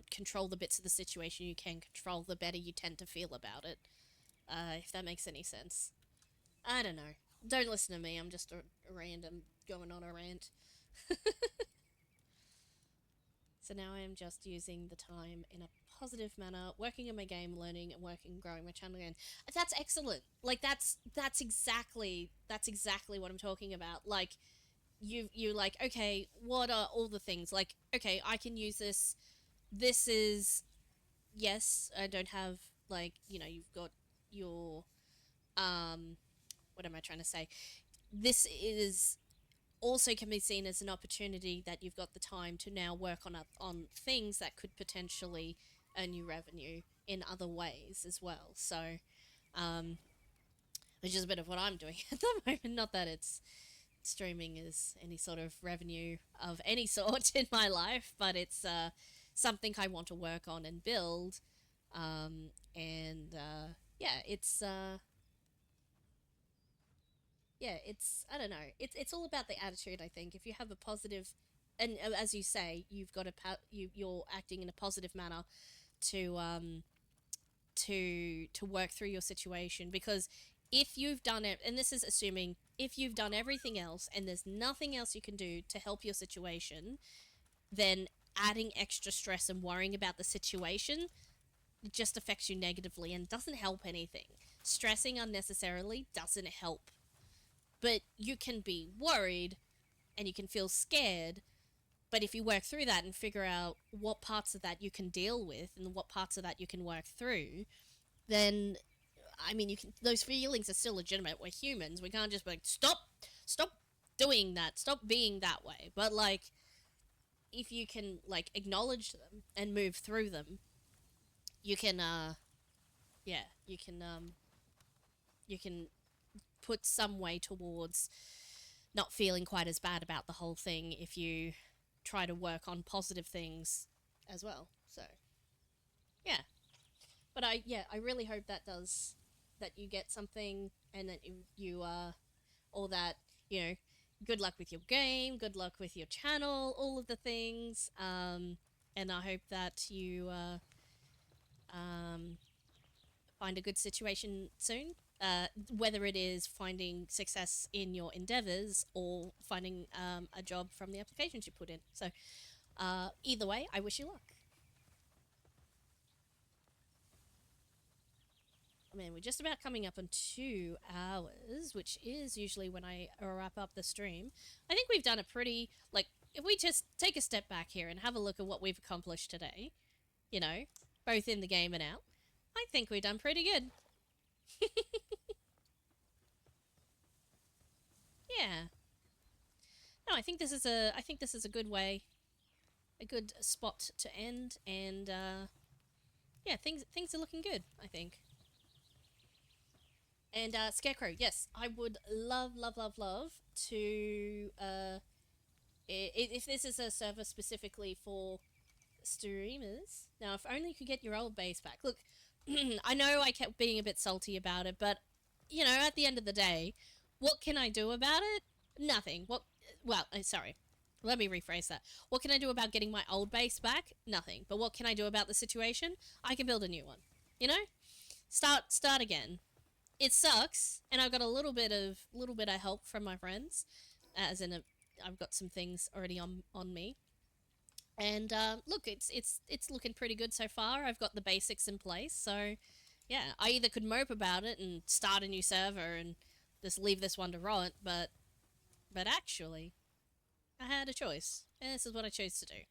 control the bits of the situation you can control, the better you tend to feel about it. If that makes any sense. I don't know. Don't listen to me. I'm just a random going on a rant. So now I am just using the time in a positive manner, working on my game, learning and working, growing my channel again. That's excellent. Like that's exactly what I'm talking about. Like you like, okay, what are all the things? Like, okay, I can use this. This is, yes, I don't have, like, you know, you've got your what am I trying to say? This is also can be seen as an opportunity that you've got the time to now work on things that could potentially earn you revenue in other ways as well. So, which is a bit of what I'm doing at the moment. Not that it's streaming is any sort of revenue of any sort in my life, but it's something I want to work on and build. And yeah, it's I don't know. It's all about the attitude. I think if you have a positive, and as you say, you've got you're acting in a positive manner to to work through your situation, because if you've done it, and this is assuming if you've done everything else and there's nothing else you can do to help your situation, then adding extra stress and worrying about the situation just affects you negatively and doesn't help anything. Stressing unnecessarily doesn't help. But you can be worried and you can feel scared, but if you work through that and figure out what parts of that you can deal with and what parts of that you can work through, then I mean, you can. Those feelings are still legitimate. We're humans. We can't just be like, stop doing that, stop being that way. But like, if you can like acknowledge them and move through them, you can yeah, you can put some way towards not feeling quite as bad about the whole thing if you try to work on positive things as well. So yeah, but I really hope that you get something and that you or that, you know, good luck with your game, good luck with your channel, all of the things. And I hope that you find a good situation soon. Whether it is finding success in your endeavors or finding a job from the applications you put in. So either way, I wish you luck. I mean, we're just about coming up on 2 hours, which is usually when I wrap up the stream. I think we've done a pretty, like, if we just take a step back here and have a look at what we've accomplished today, you know, both in the game and out, I think we've done pretty good. Yeah. No, I think this is a good way, a good spot to end, and yeah, things are looking good, I think. And Scarecrow, yes, I would love to if this is a server specifically for streamers. Now, if only you could get your old base back. Look, I know I kept being a bit salty about it, but you know, at the end of the day, what can I do about it? Nothing. Well, sorry. Let me rephrase that. What can I do about getting my old base back? Nothing. But what can I do about the situation? I can build a new one. You know? Start again. It sucks, and I've got a little bit of help from my friends, as in I've got some things already on me. And look, it's looking pretty good so far. I've got the basics in place, so yeah, I either could mope about it and start a new server and just leave this one to rot, but actually, I had a choice, and this is what I chose to do.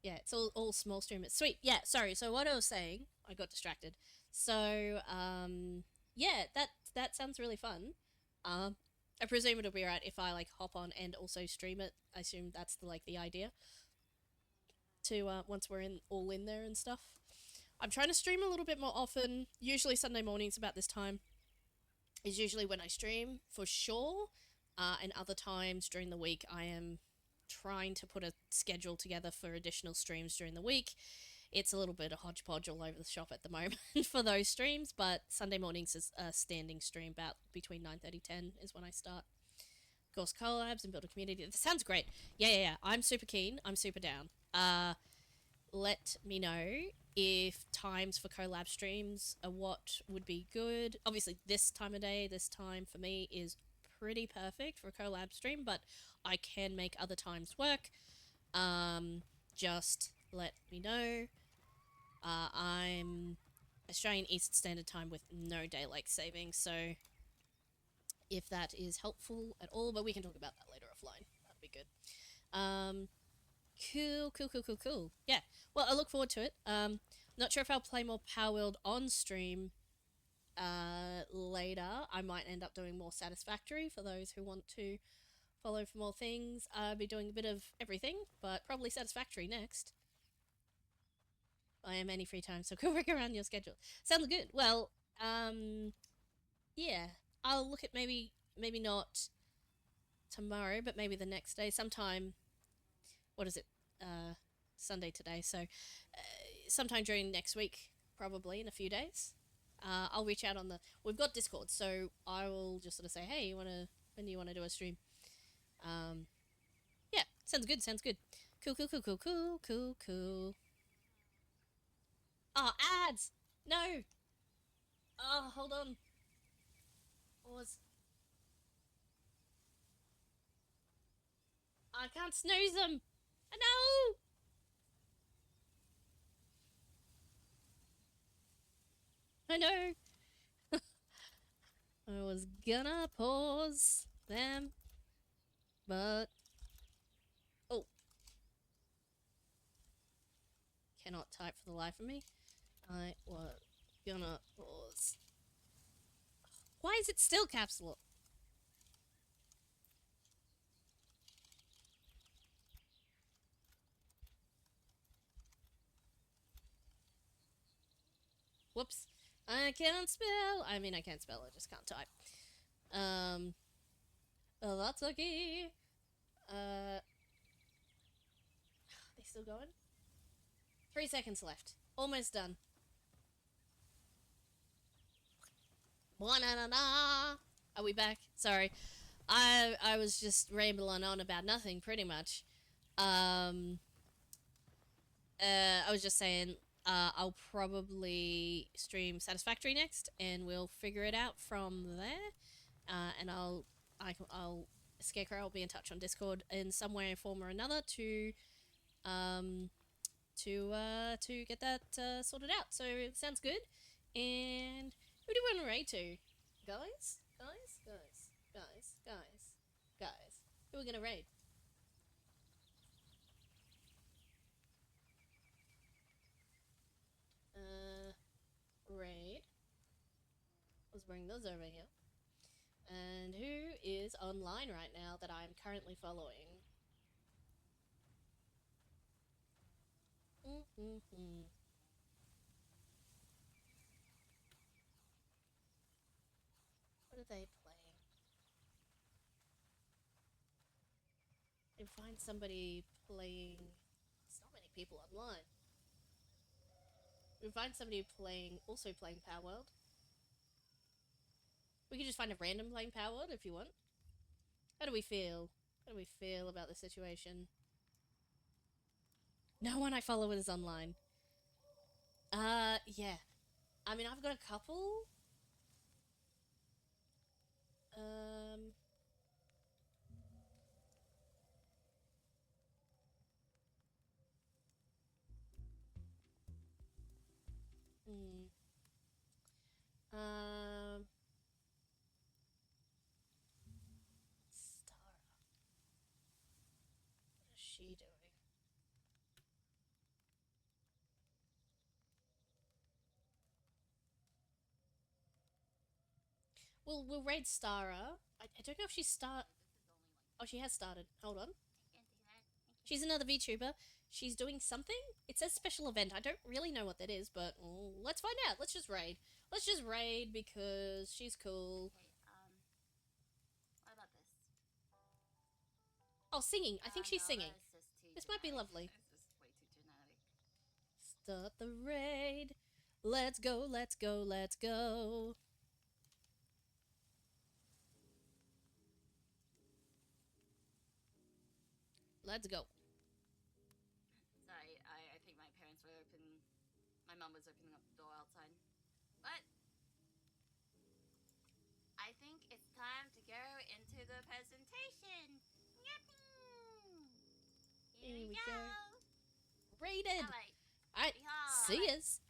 Yeah, it's all small streamers. Sweet. Yeah, sorry. So what I was saying, I got distracted. So yeah, that sounds really fun. Um, I presume it'll be right if I like hop on and also stream it. I assume that's the idea. To once we're all in there and stuff. I'm trying to stream a little bit more often. Usually Sunday mornings about this time is usually when I stream for sure. And other times during the week, I am trying to put a schedule together for additional streams during the week. It's a little bit of hodgepodge all over the shop at the moment for those streams, but Sunday mornings is a standing stream about between 9:30 10 is when I start. Of course, collabs and build a community. This sounds great. Yeah. I'm super keen. I'm super down. Let me know if times for collab streams are what would be good. Obviously, this time of day, this time for me is pretty perfect for a collab stream, but I can make other times work. Just let me know. I'm Australian Eastern Standard Time with no daylight saving, so if that is helpful at all, but we can talk about that later offline. That'd be good. Cool. Yeah. Well, I look forward to it. Not sure if I'll play more Palworld on stream later. I might end up doing more Satisfactory for those who want to follow for more things. I'll be doing a bit of everything, but probably Satisfactory next. I am any free time, so go work around your schedule. Sounds good. Well, yeah. I'll look at maybe not tomorrow, but maybe the next day, sometime. What is it? Sunday today, so sometime during next week, probably in a few days. I'll reach out on the. We've got Discord, so I will just sort of say, hey, when do you want to do a stream? Yeah, sounds good. Cool. Oh, ads! No! Oh, hold on. Pause. I can't snooze them! No! I know! I was gonna pause them, but... Oh. Cannot type for the life of me. I was gonna pause. Why is it still caps lock? Whoops. I can't spell. I mean, I can't spell. I just can't type. Oh, that's okay. They still going? 3 seconds left. Almost done. Are we back? Sorry. I was just rambling on about nothing, pretty much. I was just saying, I'll probably stream Satisfactory next, and we'll figure it out from there. And I'll Scarecrow will be in touch on Discord in some way, form, or another to get that sorted out. So it sounds good. And who do we want to raid to? Guys? Who are we gonna raid? Raid. Let's bring those over here. And who is online right now that I'm currently following? What are they playing? I find somebody playing. There's not many people online. We find somebody also playing Palworld. We could just find a random playing Palworld if you want. How do we feel? How do we feel about the situation? No one I follow is online. Yeah. I mean, I've got a couple. you doing? We'll raid Stara. I don't know if she's start. Oh, she has started. Hold on. She's another VTuber. She's doing something. It says special event. I don't really know what that is, but let's find out. Let's just raid. Let's just raid because she's cool. Okay, what about this? Oh, singing. I think she's singing. This might be lovely. This is way too genetic. Start the raid. Let's go, let's go, let's go. Let's go. Sorry, I think my parents were open. My mom was opening up the door outside. But I think it's time to go into the presentation. Here we go. Raided. Alright. Alright, see yous.